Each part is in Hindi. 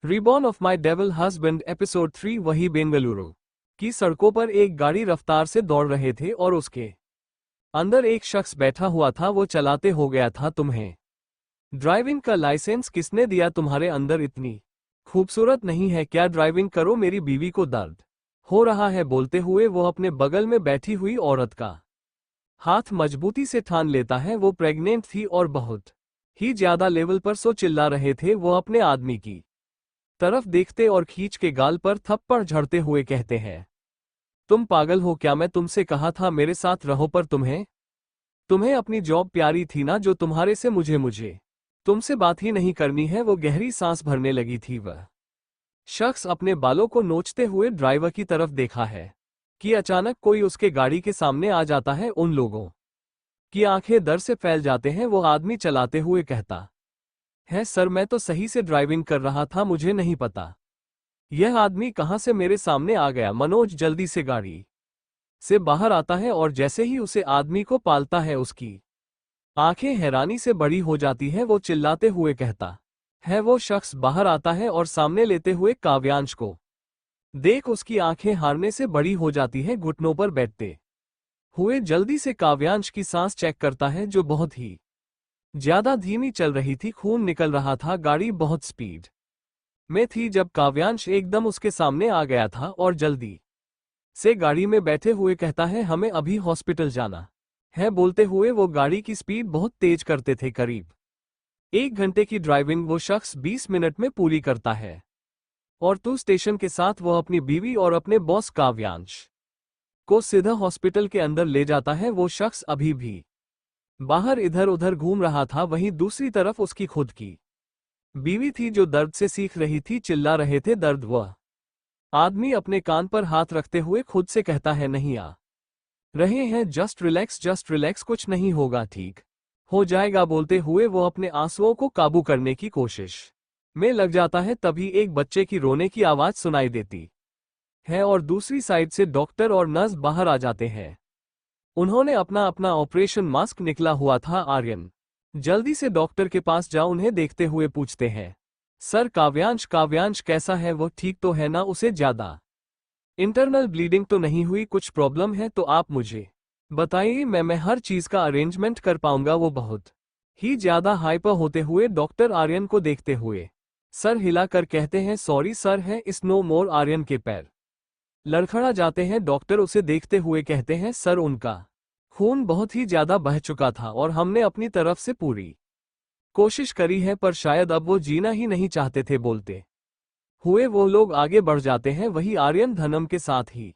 Reborn of my devil husband episode 3। वही बेंगलुरु की सड़कों पर एक गाड़ी रफ्तार से दौड़ रहे थे और उसके अंदर एक शख्स बैठा हुआ था। वो चलाते हो गया था। तुम्हें ड्राइविंग का लाइसेंस किसने दिया? तुम्हारे अंदर इतनी खूबसूरत नहीं है क्या? ड्राइविंग करो, मेरी बीवी को दर्द हो रहा है। बोलते हुए वो अपने बगल में बैठी हुई औरत का हाथ मजबूती से थाम लेता है। वो प्रेग्नेंट थी और बहुत ही ज्यादा लेवल पर सो चिल्ला रहे थे। वो अपने आदमी की तरफ देखते और खींच के गाल पर थप्पड़ झड़ते हुए कहते हैं, तुम पागल हो क्या? मैं तुमसे कहा था मेरे साथ रहो, पर तुम्हें अपनी जॉब प्यारी थी ना, जो तुम्हारे से मुझे तुमसे बात ही नहीं करनी है। वो गहरी सांस भरने लगी थी। वह शख्स अपने बालों को नोचते हुए ड्राइवर की तरफ देखा है कि अचानक कोई उसके गाड़ी के सामने आ जाता है। उन लोगों की आंखें डर से फैल जाते हैं। वो आदमी चलाते हुए कहता है, सर मैं तो सही से ड्राइविंग कर रहा था, मुझे नहीं पता यह आदमी कहां से मेरे सामने आ गया। मनोज जल्दी से गाड़ी से बाहर आता है और जैसे ही उसे आदमी को पालता है उसकी आंखें हैरानी से बड़ी हो जाती हैं। वो चिल्लाते हुए कहता है। वो शख्स बाहर आता है और सामने लेते हुए काव्यांश को देख उसकी आंखें हारने से बड़ी हो जाती है। घुटनों पर बैठते हुए जल्दी से काव्यांश की सांस चेक करता है, जो बहुत ही ज्यादा धीमी चल रही थी। खून निकल रहा था। गाड़ी बहुत स्पीड में थी। जब काव्यांश एकदम उसके सामने आ गया था और जल्दी से गाड़ी में बैठे हुए कहता है, हमें अभी हॉस्पिटल जाना है। बोलते हुए वो गाड़ी की स्पीड बहुत तेज करते थे। करीब 1 घंटे की ड्राइविंग वो शख्स 20 मिनट में पूरी करता है और तू स्टेशन के साथ वो अपनी बीवी और अपने बॉस काव्यांश को सीधा हॉस्पिटल के अंदर ले जाता है। वो शख्स अभी भी बाहर इधर उधर घूम रहा था। वहीं दूसरी तरफ उसकी खुद की बीवी थी, जो दर्द से सीख रही थी। चिल्ला रहे थे दर्द। वह आदमी अपने कान पर हाथ रखते हुए खुद से कहता है, नहीं आ रहे हैं, जस्ट रिलैक्स, कुछ नहीं होगा, ठीक हो जाएगा। बोलते हुए वो अपने आंसुओं को काबू करने की कोशिश में लग जाता है। तभी एक बच्चे की रोने की आवाज सुनाई देती है और दूसरी साइड से डॉक्टर और नर्स बाहर आ जाते हैं। उन्होंने अपना अपना ऑपरेशन मास्क निकला हुआ था। आर्यन जल्दी से डॉक्टर के पास जा उन्हें देखते हुए पूछते हैं, सर काव्यांश कैसा है? वो ठीक तो है ना? उसे ज्यादा इंटरनल ब्लीडिंग तो नहीं हुई? कुछ प्रॉब्लम है तो आप मुझे बताइए, मैं हर चीज का अरेंजमेंट कर पाऊंगा। वो बहुत ही ज्यादा हाइपर होते हुए डॉक्टर आर्यन को देखते हुए सर हिलाकर कहते हैं, सॉरी सर है इस नो मोर। आर्यन के पैर लड़खड़ा जाते हैं। डॉक्टर उसे देखते हुए कहते हैं, सर उनका खून बहुत ही ज्यादा बह चुका था और हमने अपनी तरफ से पूरी कोशिश करी है, पर शायद अब वो जीना ही नहीं चाहते थे। बोलते हुए वो लोग आगे बढ़ जाते हैं। वही आर्यन धनम के साथ ही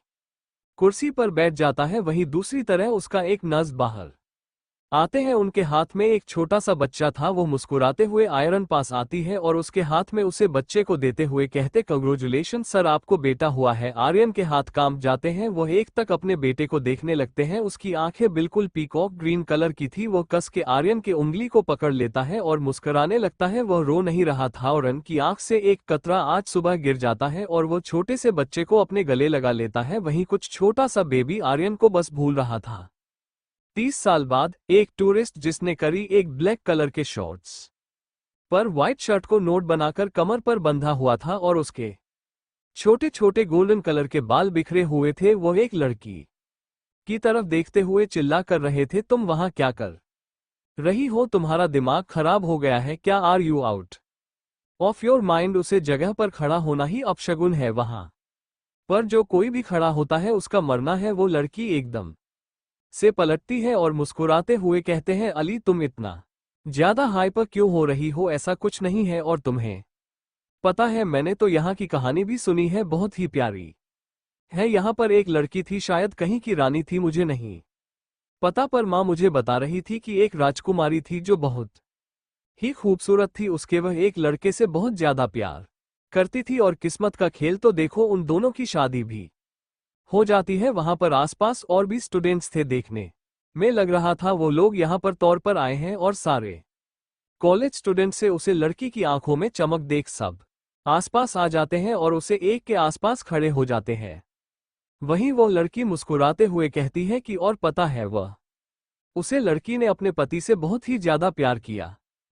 कुर्सी पर बैठ जाता है। वहीं दूसरी तरह उसका एक नर्स बाहर आते हैं। उनके हाथ में एक छोटा सा बच्चा था। वो मुस्कुराते हुए आयरन पास आती है और उसके हाथ में उसे बच्चे को देते हुए कहते, कंग्रेचुलेशन सर, आपको बेटा हुआ है। आर्यन के हाथ कांप जाते हैं। वो एक तक अपने बेटे को देखने लगते हैं। उसकी आंखें बिल्कुल पीकॉक ग्रीन कलर की थी। वो कस के आर्यन के उंगली को पकड़ लेता है और मुस्कुराने लगता है। वह रो नहीं रहा था। आर्यन की आंख से एक कतरा आज सुबह गिर जाता है और वो छोटे से बच्चे को अपने गले लगा लेता है। वहीं कुछ छोटा सा बेबी आर्यन को बस भूल रहा था। 30 साल बाद एक टूरिस्ट जिसने करी एक ब्लैक कलर के शॉर्ट्स पर व्हाइट शर्ट को नोट बनाकर कमर पर बंधा हुआ था और उसके छोटे छोटे गोल्डन कलर के बाल बिखरे हुए थे। वो एक लड़की की तरफ देखते हुए चिल्ला कर रहे थे, तुम वहां क्या कर रही हो? तुम्हारा दिमाग खराब हो गया है क्या? Are you out of your mind? उसे जगह पर खड़ा होना ही अपशगुन है। वहां पर जो कोई भी खड़ा होता है उसका मरना है। वो लड़की एकदम से पलटती है और मुस्कुराते हुए कहते हैं, अली तुम इतना ज्यादा हाइपर क्यों हो रही हो? ऐसा कुछ नहीं है। और तुम्हें पता है, मैंने तो यहाँ की कहानी भी सुनी है, बहुत ही प्यारी है। यहाँ पर एक लड़की थी, शायद कहीं की रानी थी, मुझे नहीं पता, पर माँ मुझे बता रही थी कि एक राजकुमारी थी जो बहुत ही खूबसूरत थी। उसके वह एक लड़के से बहुत ज्यादा प्यार करती थी और किस्मत का खेल तो देखो, उन दोनों की शादी भी हो जाती है। वहां पर आसपास और भी स्टूडेंट्स थे। देखने में लग रहा था वो लोग यहाँ पर तौर पर आए हैं और सारे कॉलेज स्टूडेंट से उसे लड़की की आंखों में चमक देख सब आसपास आ जाते हैं और उसे एक के आसपास खड़े हो जाते हैं। वहीं वो लड़की मुस्कुराते हुए कहती है कि और पता है, वह उसे लड़की ने अपने पति से बहुत ही ज्यादा प्यार किया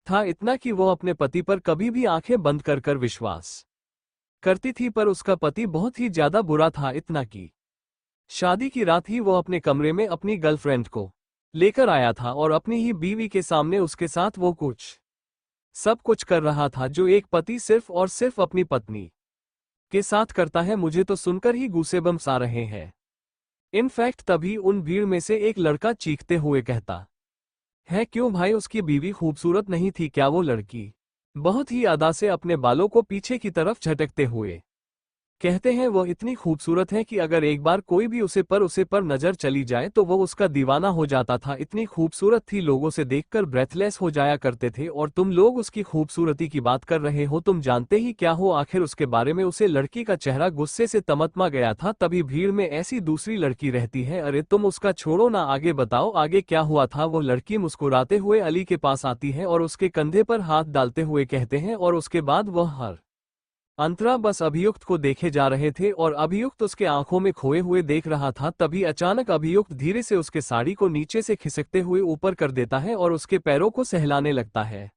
था, इतना कि वो अपने पति पर कभी भी आंखें बंद कर विश्वास करती थी, पर उसका पति बहुत ही ज्यादा बुरा था, इतना कि शादी की रात ही वो अपने कमरे में अपनी गर्लफ्रेंड को लेकर आया था और अपनी ही बीवी के सामने उसके साथ वो सब कुछ कर रहा था जो एक पति सिर्फ और सिर्फ अपनी पत्नी के साथ करता है। मुझे तो सुनकर ही गूसेबम्स आ रहे हैं। इनफैक्ट तभी उन भीड़ में से एक लड़का चीखते हुए कहता है, क्यों भाई, उसकी बीवी खूबसूरत नहीं थी क्या? वो लड़की बहुत ही अदा से अपने बालों को पीछे की तरफ झटकते हुए कहते हैं, वो इतनी खूबसूरत है कि अगर एक बार कोई भी उसे पर नजर चली जाए तो वो उसका दीवाना हो जाता था। इतनी खूबसूरत थी, लोगों से देखकर ब्रेथलेस हो जाया करते थे। और तुम लोग उसकी खूबसूरती की बात कर रहे हो, तुम जानते ही क्या हो आखिर उसके बारे में? उसे लड़की का चेहरा गुस्से से तमतमा गया था। तभी भीड़ में ऐसी दूसरी लड़की रहती है। अरे तुम उसका छोड़ो ना, आगे बताओ आगे क्या हुआ था? वो लड़की मुस्कुराते हुए अली के पास आती है और उसके कंधे पर हाथ डालते हुए कहते हैं, और उसके बाद वह हर अंतरा बस अभियुक्त को देखे जा रहे थे और अभियुक्त उसके आंखों में खोए हुए देख रहा था। तभी अचानक अभियुक्त धीरे से उसके साड़ी को नीचे से खिसकते हुए ऊपर कर देता है और उसके पैरों को सहलाने लगता है।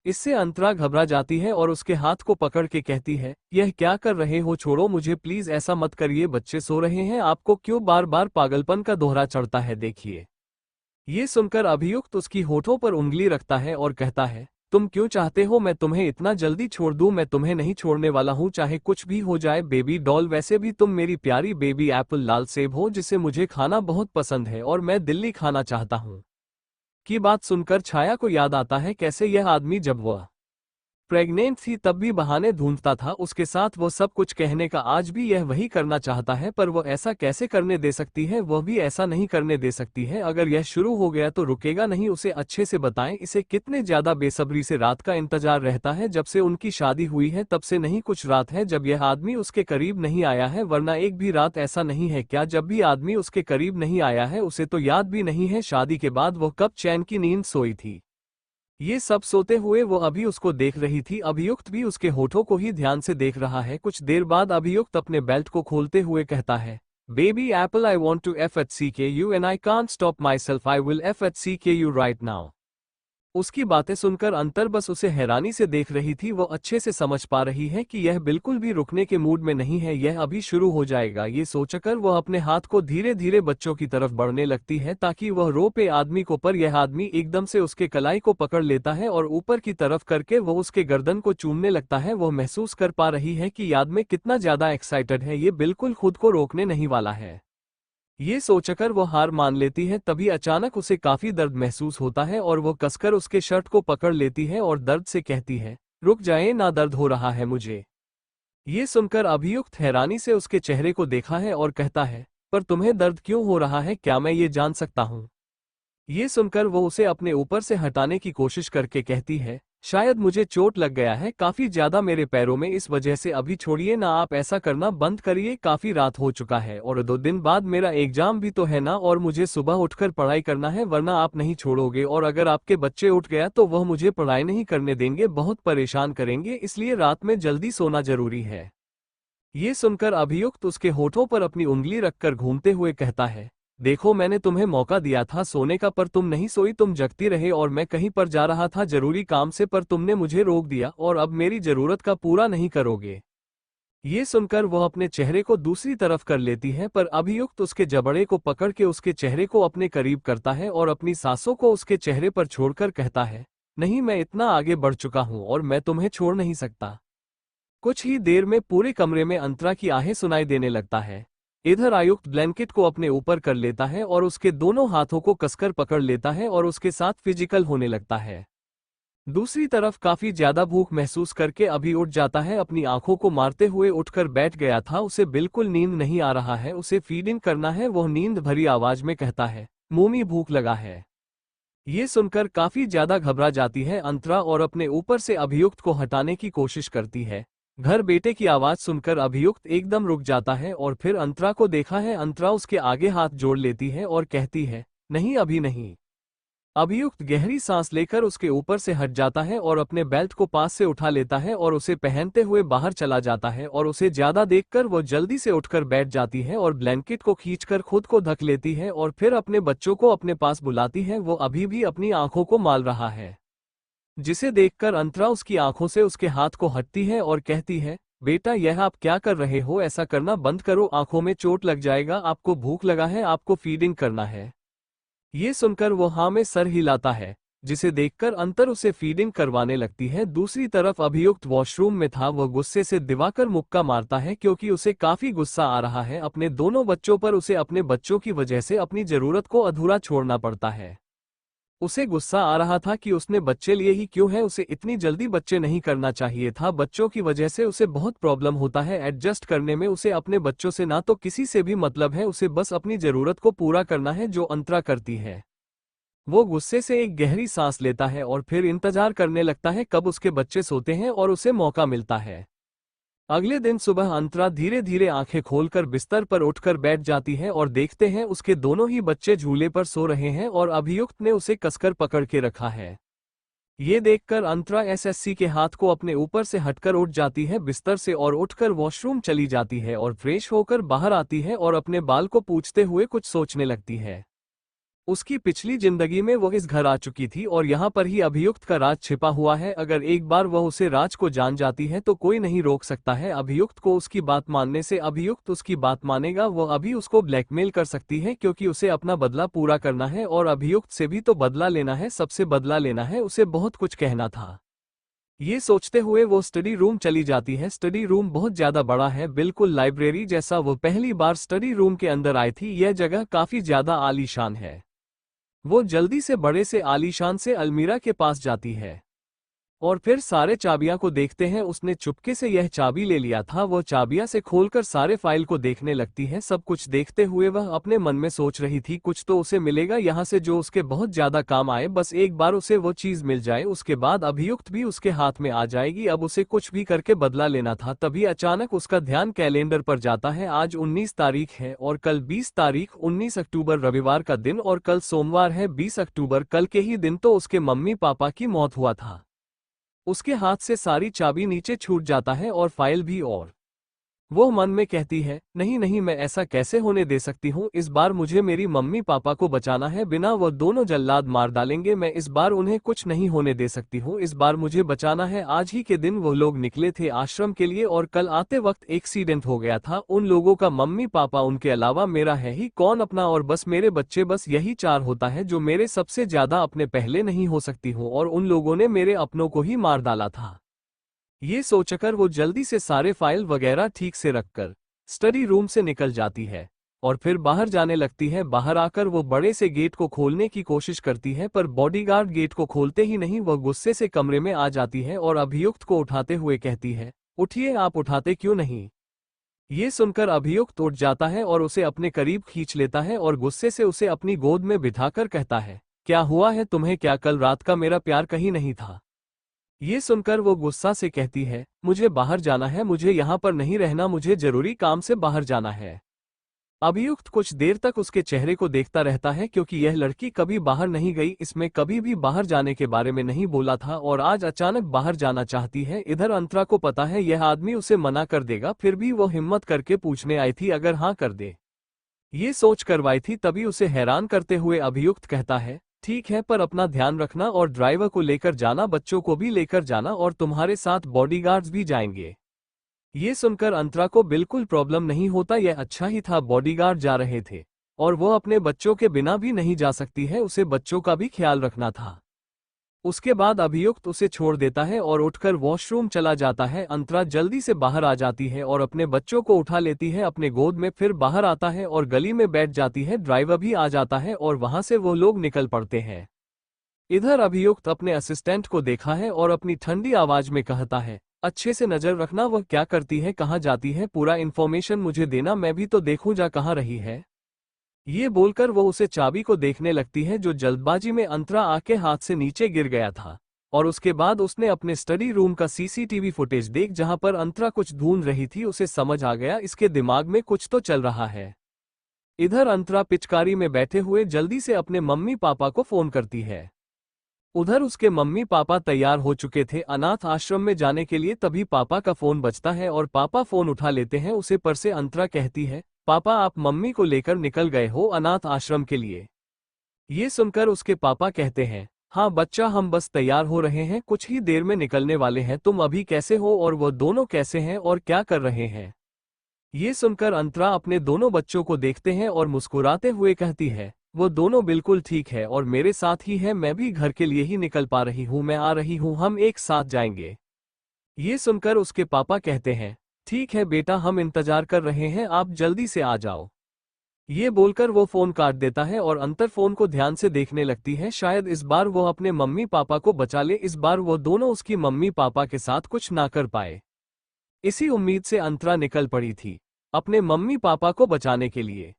इससे अंतरा घबरा जाती है और उसके हाथ को पकड़ के कहती है, यह क्या कर रहे हो? छोड़ो मुझे प्लीज, ऐसा मत करिए, बच्चे सो रहे हैं। आपको क्यों बार बार पागलपन का दोहरा चढ़ता है? देखिए। ये सुनकर अभियुक्त उसकी होठों पर उंगली रखता है और कहता है, तुम क्यों चाहते हो मैं तुम्हें इतना जल्दी छोड़ दूं? मैं तुम्हें नहीं छोड़ने वाला हूं, चाहे कुछ भी हो जाए बेबी डॉल। वैसे भी तुम मेरी प्यारी बेबी एप्पल लाल सेब हो जिसे मुझे खाना बहुत पसंद है और मैं दिल्ली खाना चाहता हूं। की बात सुनकर छाया को याद आता है कैसे यह आदमी जब वह प्रेग्नेंट थी तब भी बहाने ढूंढता था उसके साथ वो सब कुछ कहने का। आज भी यह वही करना चाहता है, पर वो ऐसा कैसे करने दे सकती है? वह भी ऐसा नहीं करने दे सकती है। अगर यह शुरू हो गया तो रुकेगा नहीं। उसे अच्छे से बताएं इसे कितने ज्यादा बेसब्री से रात का इंतजार रहता है। जब से उनकी शादी हुई है तब से नहीं कुछ रात है जब यह आदमी उसके करीब नहीं आया है, वरना एक भी रात ऐसा नहीं है क्या जब भी आदमी उसके करीब नहीं आया है? उसे तो याद भी नहीं है शादी के बाद वो कब चैन की नींद सोई थी। ये सब सोते हुए वो अभी उसको देख रही थी। अभियुक्त भी उसके होठों को ही ध्यान से देख रहा है। कुछ देर बाद अभियुक्त अपने बेल्ट को खोलते हुए कहता है, baby apple I want to FHCK you and I can't stop myself, I will FHCK you right now. उसकी बातें सुनकर अंतर बस उसे हैरानी से देख रही थी। वो अच्छे से समझ पा रही है कि यह बिल्कुल भी रुकने के मूड में नहीं है, यह अभी शुरू हो जाएगा। ये सोचकर वह अपने हाथ को धीरे धीरे बच्चों की तरफ बढ़ने लगती है ताकि वह रो पे आदमी को, पर यह आदमी एकदम से उसके कलाई को पकड़ लेता है और ऊपर की तरफ करके वह उसके गर्दन को चूमने लगता है। वह महसूस कर पा रही है कि याद में कितना ज्यादा एक्साइटेड है, ये बिल्कुल खुद को रोकने नहीं वाला है। ये सोचकर वो हार मान लेती है। तभी अचानक उसे काफी दर्द महसूस होता है और वो कसकर उसके शर्ट को पकड़ लेती है और दर्द से कहती है, रुक जाए ना, दर्द हो रहा है मुझे। ये सुनकर अभियुक्त हैरानी से उसके चेहरे को देखा है और कहता है, पर तुम्हें दर्द क्यों हो रहा है, क्या मैं ये जान सकता हूँ? ये सुनकर वो उसे अपने ऊपर से हटाने की कोशिश करके कहती है, शायद मुझे चोट लग गया है काफी ज्यादा मेरे पैरों में, इस वजह से। अभी छोड़िए ना, आप ऐसा करना बंद करिए, काफी रात हो चुका है और 2 दिन बाद मेरा एग्जाम भी तो है ना, और मुझे सुबह उठकर पढ़ाई करना है, वरना आप नहीं छोड़ोगे। और अगर आपके बच्चे उठ गया तो वह मुझे पढ़ाई नहीं करने देंगे, बहुत परेशान करेंगे, इसलिए रात में जल्दी सोना जरूरी है। ये सुनकर अभियुक्त उसके होठों पर अपनी उंगली रखकर घूमते हुए कहता है, देखो मैंने तुम्हें मौका दिया था सोने का, पर तुम नहीं सोई, तुम जगती रहे और मैं कहीं पर जा रहा था जरूरी काम से, पर तुमने मुझे रोक दिया और अब मेरी जरूरत का पूरा नहीं करोगे। ये सुनकर वह अपने चेहरे को दूसरी तरफ कर लेती है, पर अभियुक्त उसके जबड़े को पकड़ के उसके चेहरे को अपने करीब करता है और अपनी सांसों को उसके चेहरे पर छोड़कर कहता है, नहीं, मैं इतना आगे बढ़ चुका हूं और मैं तुम्हें छोड़ नहीं सकता। कुछ ही देर में पूरे कमरे में अंतरा की आहें सुनाई देने लगता है। इधर आयुक्त ब्लैंकेट को अपने ऊपर कर लेता है और उसके दोनों हाथों को कसकर पकड़ लेता है और उसके साथ फिजिकल होने लगता है। दूसरी तरफ काफी ज्यादा भूख महसूस करके अभी उठ जाता है, अपनी आंखों को मारते हुए उठकर बैठ गया था। उसे बिल्कुल नींद नहीं आ रहा है, उसे फीडिंग करना है। वह नींद भरी आवाज में कहता है, मोमी भूख लगा है। ये सुनकर काफी ज्यादा घबरा जाती है अंतरा और अपने ऊपर से अभियुक्त को हटाने की कोशिश करती है। घर बेटे की आवाज सुनकर अभियुक्त एकदम रुक जाता है और फिर अंतरा को देखा है। अंतरा उसके आगे हाथ जोड़ लेती है और कहती है, नहीं अभी नहीं। अभियुक्त गहरी सांस लेकर उसके ऊपर से हट जाता है और अपने बेल्ट को पास से उठा लेता है और उसे पहनते हुए बाहर चला जाता है। और उसे ज्यादा देखकर वो जल्दी से उठकर बैठ जाती है और ब्लैंकेट को खींचकर खुद को ढक लेती है और फिर अपने बच्चों को अपने पास बुलाती है। वो अभी भी अपनी आंखों को माल रहा है, जिसे देखकर अंतरा उसकी आंखों से उसके हाथ को हटती है और कहती है, बेटा यह आप क्या कर रहे हो, ऐसा करना बंद करो, आंखों में चोट लग जाएगा, आपको भूख लगा है, आपको फीडिंग करना है। ये सुनकर वो हाँ में सर हिलाता है, जिसे देखकर अंतर उसे फीडिंग करवाने लगती है। दूसरी तरफ अभियुक्त वॉशरूम में था। वह गुस्से से दिवाकर मुक्का मारता है क्योंकि उसे काफी गुस्सा आ रहा है अपने दोनों बच्चों पर। उसे अपने बच्चों की वजह से अपनी जरूरत को अधूरा छोड़ना पड़ता है। उसे गुस्सा आ रहा था कि उसने बच्चे लिए ही क्यों है, उसे इतनी जल्दी बच्चे नहीं करना चाहिए था। बच्चों की वजह से उसे बहुत प्रॉब्लम होता है एडजस्ट करने में। उसे अपने बच्चों से ना तो किसी से भी मतलब है, उसे बस अपनी जरूरत को पूरा करना है जो अंतरा करती है। वो गुस्से से एक गहरी सांस लेता है और फिर इंतजार करने लगता है कब उसके बच्चे सोते हैं और उसे मौका मिलता है। अगले दिन सुबह अंतरा धीरे धीरे आंखें खोलकर बिस्तर पर उठकर बैठ जाती है और देखते हैं उसके दोनों ही बच्चे झूले पर सो रहे हैं और अभियुक्त ने उसे कसकर पकड़ के रखा है। ये देखकर अंतरा एसएससी के हाथ को अपने ऊपर से हटकर उठ जाती है बिस्तर से और उठकर वॉशरूम चली जाती है और फ्रेश होकर बाहर आती है और अपने बाल को पूछते हुए कुछ सोचने लगती है। उसकी पिछली जिंदगी में वो इस घर आ चुकी थी और यहाँ पर ही अभियुक्त का राज छिपा हुआ है। अगर एक बार वह उसे राज को जान जाती है तो कोई नहीं रोक सकता है अभियुक्त को उसकी बात मानने से। अभियुक्त उसकी बात मानेगा, वह अभी उसको ब्लैकमेल कर सकती है क्योंकि उसे अपना बदला पूरा करना है और अभियुक्त से भी तो बदला लेना है, सबसे बदला लेना है। उसे बहुत कुछ कहना था। ये सोचते हुए वो स्टडी रूम चली जाती है। स्टडी रूम बहुत ज्यादा बड़ा है, बिल्कुल लाइब्रेरी जैसा। वो पहली बार स्टडी रूम के अंदर आई थी। यह जगह काफी ज्यादा आलीशान है। वो जल्दी से बड़े से आलीशान से अलमीरा के पास जाती है और फिर सारे चाबियां को देखते हैं। उसने चुपके से यह चाबी ले लिया था। वो चाबियां से खोलकर सारे फाइल को देखने लगती है। सब कुछ देखते हुए वह अपने मन में सोच रही थी कुछ तो उसे मिलेगा यहाँ से जो उसके बहुत ज्यादा काम आए। बस एक बार उसे वो चीज मिल जाए, उसके बाद अभियुक्त भी उसके हाथ में आ जाएगी। अब उसे कुछ भी करके बदला लेना था। तभी अचानक उसका ध्यान कैलेंडर पर जाता है। आज 19 तारीख है और कल 20 तारीख, 19 अक्टूबर रविवार का दिन और कल सोमवार है 20 अक्टूबर। कल के ही दिन तो उसके मम्मी पापा की मौत हुआ था। उसके हाथ से सारी चाबी नीचे छूट जाता है और फाइल भी। और वो मन में कहती है, नहीं नहीं, मैं ऐसा कैसे होने दे सकती हूँ। इस बार मुझे मेरी मम्मी पापा को बचाना है, बिना वो दोनों जल्लाद मार डालेंगे। मैं इस बार उन्हें कुछ नहीं होने दे सकती हूँ। इस बार मुझे बचाना है। आज ही के दिन वो लोग निकले थे आश्रम के लिए और कल आते वक्त एक्सीडेंट हो गया था उन लोगों का। मम्मी पापा, उनके अलावा मेरा है ही कौन अपना, और बस मेरे बच्चे, बस यही चार होता है जो मेरे सबसे ज्यादा अपने पहले नहीं हो सकती हूँ। और उन लोगों ने मेरे अपनों को ही मार डाला था। ये सोचकर वो जल्दी से सारे फाइल वगैरह ठीक से रखकर स्टडी रूम से निकल जाती है और फिर बाहर जाने लगती है। बाहर आकर वो बड़े से गेट को खोलने की कोशिश करती है पर बॉडीगार्ड गेट को खोलते ही नहीं। वह गुस्से से कमरे में आ जाती है और अभियुक्त को उठाते हुए कहती है, उठिए, आप उठाते क्यों नहीं। ये सुनकर अभियुक्त उठ जाता है और उसे अपने करीब खींच लेता है और गुस्से से उसे अपनी गोद में बिठाकर कहता है, क्या हुआ है तुम्हें, क्या कल रात का मेरा प्यार कहीं नहीं था। ये सुनकर वो गुस्सा से कहती है, मुझे बाहर जाना है, मुझे यहाँ पर नहीं रहना, मुझे जरूरी काम से बाहर जाना है। अभियुक्त कुछ देर तक उसके चेहरे को देखता रहता है क्योंकि यह लड़की कभी बाहर नहीं गई, इसमें कभी भी बाहर जाने के बारे में नहीं बोला था और आज अचानक बाहर जाना चाहती है। इधर अंतरा को पता है यह आदमी उसे मना कर देगा, फिर भी वो हिम्मत करके पूछने आई थी अगर हाँ कर दे। ये सोच करवाई थी। तभी उसे हैरान करते हुए अभियुक्त कहता है, ठीक है, पर अपना ध्यान रखना और ड्राइवर को लेकर जाना, बच्चों को भी लेकर जाना और तुम्हारे साथ बॉडीगार्ड्स भी जाएंगे। ये सुनकर अंतरा को बिल्कुल प्रॉब्लम नहीं होता। यह अच्छा ही था, बॉडीगार्ड जा रहे थे और वो अपने बच्चों के बिना भी नहीं जा सकती है, उसे बच्चों का भी ख्याल रखना था। उसके बाद अभियुक्त उसे छोड़ देता है और उठकर वॉशरूम चला जाता है। अंतरा जल्दी से बाहर आ जाती है और अपने बच्चों को उठा लेती है अपने गोद में, फिर बाहर आता है और गली में बैठ जाती है। ड्राइवर भी आ जाता है और वहां से वो लोग निकल पड़ते हैं। इधर अभियुक्त अपने असिस्टेंट को देखा है और अपनी ठंडी आवाज में कहता है, अच्छे से नजर रखना, वह क्या करती है, कहाँ जाती है, पूरा इन्फॉर्मेशन मुझे देना, मैं भी तो देखूं जा कहाँ रही है। ये बोलकर वो उसे चाबी को देखने लगती है जो जल्दबाजी में अंतरा आके हाथ से नीचे गिर गया था। और उसके बाद उसने अपने स्टडी रूम का सीसीटीवी फुटेज देख जहां पर अंतरा कुछ ढूंढ रही थी। उसे समझ आ गया इसके दिमाग में कुछ तो चल रहा है। इधर अंतरा पिचकारी में बैठे हुए जल्दी से अपने मम्मी पापा को फोन करती है। उधर उसके मम्मी पापा तैयार हो चुके थे अनाथ आश्रम में जाने के लिए। तभी पापा का फोन बजता है और पापा फोन उठा लेते हैं उसे पर से। अंतरा कहती है, पापा आप मम्मी को लेकर निकल गए हो अनाथ आश्रम के लिए। ये सुनकर उसके पापा कहते हैं, हाँ बच्चा, हम बस तैयार हो रहे हैं, कुछ ही देर में निकलने वाले हैं। तुम अभी कैसे हो और वो दोनों कैसे हैं और क्या कर रहे हैं? ये सुनकर अंतरा अपने दोनों बच्चों को देखते हैं और मुस्कुराते हुए कहती है, वो दोनों बिल्कुल ठीक है और मेरे साथ ही है। मैं भी घर के लिए ही निकल पा रही हूँ, मैं आ रही हूँ, हम एक साथ जाएंगे। ये सुनकर उसके पापा कहते हैं, ठीक है बेटा, हम इंतजार कर रहे हैं, आप जल्दी से आ जाओ। ये बोलकर वो फोन काट देता है और अंतर फोन को ध्यान से देखने लगती है। शायद इस बार वो अपने मम्मी पापा को बचा ले, इस बार वो दोनों उसकी मम्मी पापा के साथ कुछ ना कर पाए। इसी उम्मीद से अंतरा निकल पड़ी थी अपने मम्मी पापा को बचाने के लिए।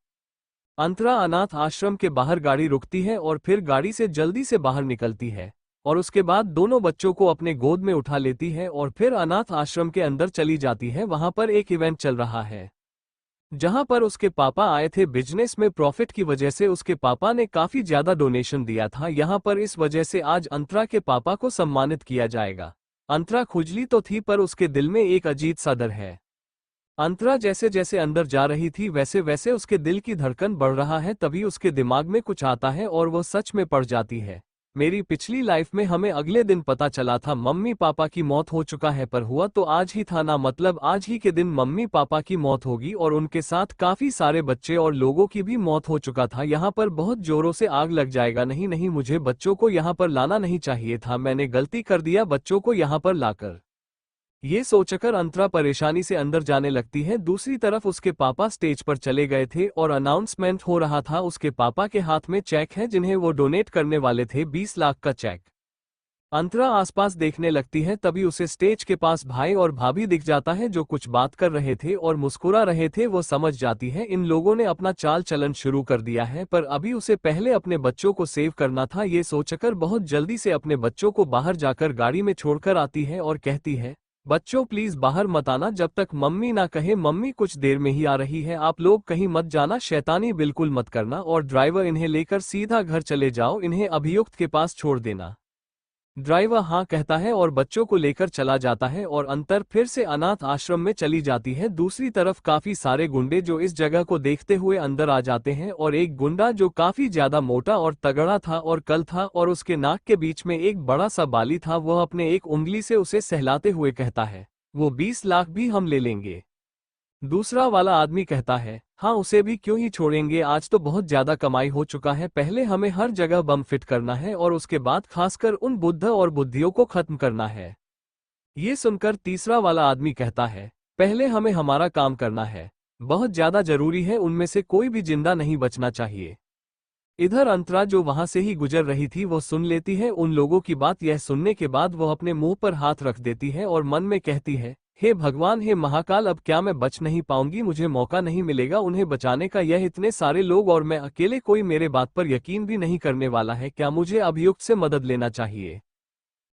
अंतरा अनाथ आश्रम के बाहर गाड़ी रुकती है और फिर गाड़ी से जल्दी से बाहर निकलती है और उसके बाद दोनों बच्चों को अपने गोद में उठा लेती है और फिर अनाथ आश्रम के अंदर चली जाती है। वहां पर एक इवेंट चल रहा है जहां पर उसके पापा आए थे। बिजनेस में प्रॉफिट की वजह से उसके पापा ने काफी ज्यादा डोनेशन दिया था यहां पर, इस वजह से आज अंतरा के पापा को सम्मानित किया जाएगा। अंतरा खुजली तो थी पर उसके दिल में एक अजीब सा डर है। अंतरा जैसे जैसे अंदर जा रही थी वैसे वैसे उसके दिल की धड़कन बढ़ रहा है। तभी उसके दिमाग में कुछ आता है और वो सच में पड़ जाती है। मेरी पिछली लाइफ में हमें अगले दिन पता चला था मम्मी पापा की मौत हो चुका है, पर हुआ तो आज ही था ना, मतलब आज ही के दिन मम्मी पापा की मौत होगी और उनके साथ काफी सारे बच्चे और लोगों की भी मौत हो चुका था। यहाँ पर बहुत जोरों से आग लग जाएगा। नहीं नहीं, मुझे बच्चों को यहाँ पर लाना नहीं चाहिए था, मैंने गलती कर दिया बच्चों को यहाँ पर लाकर। ये सोचकर अंतरा परेशानी से अंदर जाने लगती है। दूसरी तरफ उसके पापा स्टेज पर चले गए थे और अनाउंसमेंट हो रहा था। उसके पापा के हाथ में चेक है जिन्हें वो डोनेट करने वाले थे, 20 लाख का चेक। अंतरा आसपास देखने लगती है, तभी उसे स्टेज के पास भाई और भाभी दिख जाता है जो कुछ बात कर रहे थे और मुस्कुरा रहे थे। वो समझ जाती है इन लोगों ने अपना चाल चलन शुरू कर दिया है, पर अभी उसे पहले अपने बच्चों को सेव करना था। ये सोचकर बहुत जल्दी से अपने बच्चों को बाहर जाकर गाड़ी में छोड़कर आती है और कहती है, बच्चों प्लीज बाहर मत आना जब तक मम्मी ना कहे। मम्मी कुछ देर में ही आ रही है, आप लोग कहीं मत जाना, शैतानी बिल्कुल मत करना और ड्राइवर इन्हें लेकर सीधा घर चले जाओ, इन्हें अभियुक्त के पास छोड़ देना। ड्राइवर हाँ कहता है और बच्चों को लेकर चला जाता है और अंतर फिर से अनाथ आश्रम में चली जाती है। दूसरी तरफ काफी सारे गुंडे जो इस जगह को देखते हुए अंदर आ जाते हैं और एक गुंडा जो काफी ज्यादा मोटा और तगड़ा था और कल था और उसके नाक के बीच में एक बड़ा सा बाली था, वह अपने एक उंगली से उसे सहलाते हुए कहता है, वो 20 लाख भी हम ले लेंगे। दूसरा वाला आदमी कहता है, हाँ उसे भी क्यों ही छोड़ेंगे, आज तो बहुत ज्यादा कमाई हो चुका है, पहले हमें हर जगह बम फिट करना है और उसके बाद खासकर उन बुद्ध और बुद्धियों को खत्म करना है। ये सुनकर तीसरा वाला आदमी कहता है, पहले हमें हमारा काम करना है, बहुत ज्यादा जरूरी है, उनमें से कोई भी जिंदा नहीं बचना चाहिए। इधर अंतरा जो वहां से ही गुजर रही थी वो सुन लेती है उन लोगों की बात। यह सुनने के बाद वह अपने मुंह पर हाथ रख देती है और मन में कहती है, हे भगवान, हे महाकाल, अब क्या मैं बच नहीं पाऊंगी, मुझे मौका नहीं मिलेगा उन्हें बचाने का। यह इतने सारे लोग और मैं अकेले, कोई मेरे बात पर यकीन भी नहीं करने वाला है, क्या मुझे अभियुक्त से मदद लेना चाहिए।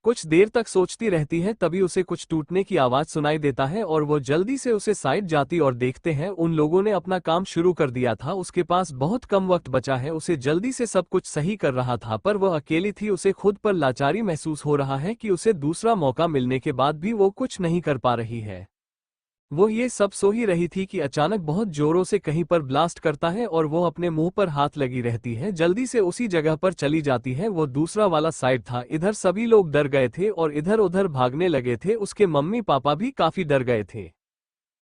कुछ देर तक सोचती रहती है, तभी उसे कुछ टूटने की आवाज सुनाई देता है और वो जल्दी से उसे साइड जाती और देखते हैं उन लोगों ने अपना काम शुरू कर दिया था। उसके पास बहुत कम वक्त बचा है, उसे जल्दी से सब कुछ सही कर रहा था, पर वह अकेली थी। उसे खुद पर लाचारी महसूस हो रहा है कि उसे दूसरा मौका मिलने के बाद भी वो कुछ नहीं कर पा रही है। वो ये सब सो ही रही थी कि अचानक बहुत जोरों से कहीं पर ब्लास्ट करता है और वो अपने मुंह पर हाथ लगी रहती है। जल्दी से उसी जगह पर चली जाती है, वो दूसरा वाला साइड था। इधर सभी लोग डर गए थे और इधर उधर भागने लगे थे, उसके मम्मी पापा भी काफी डर गए थे।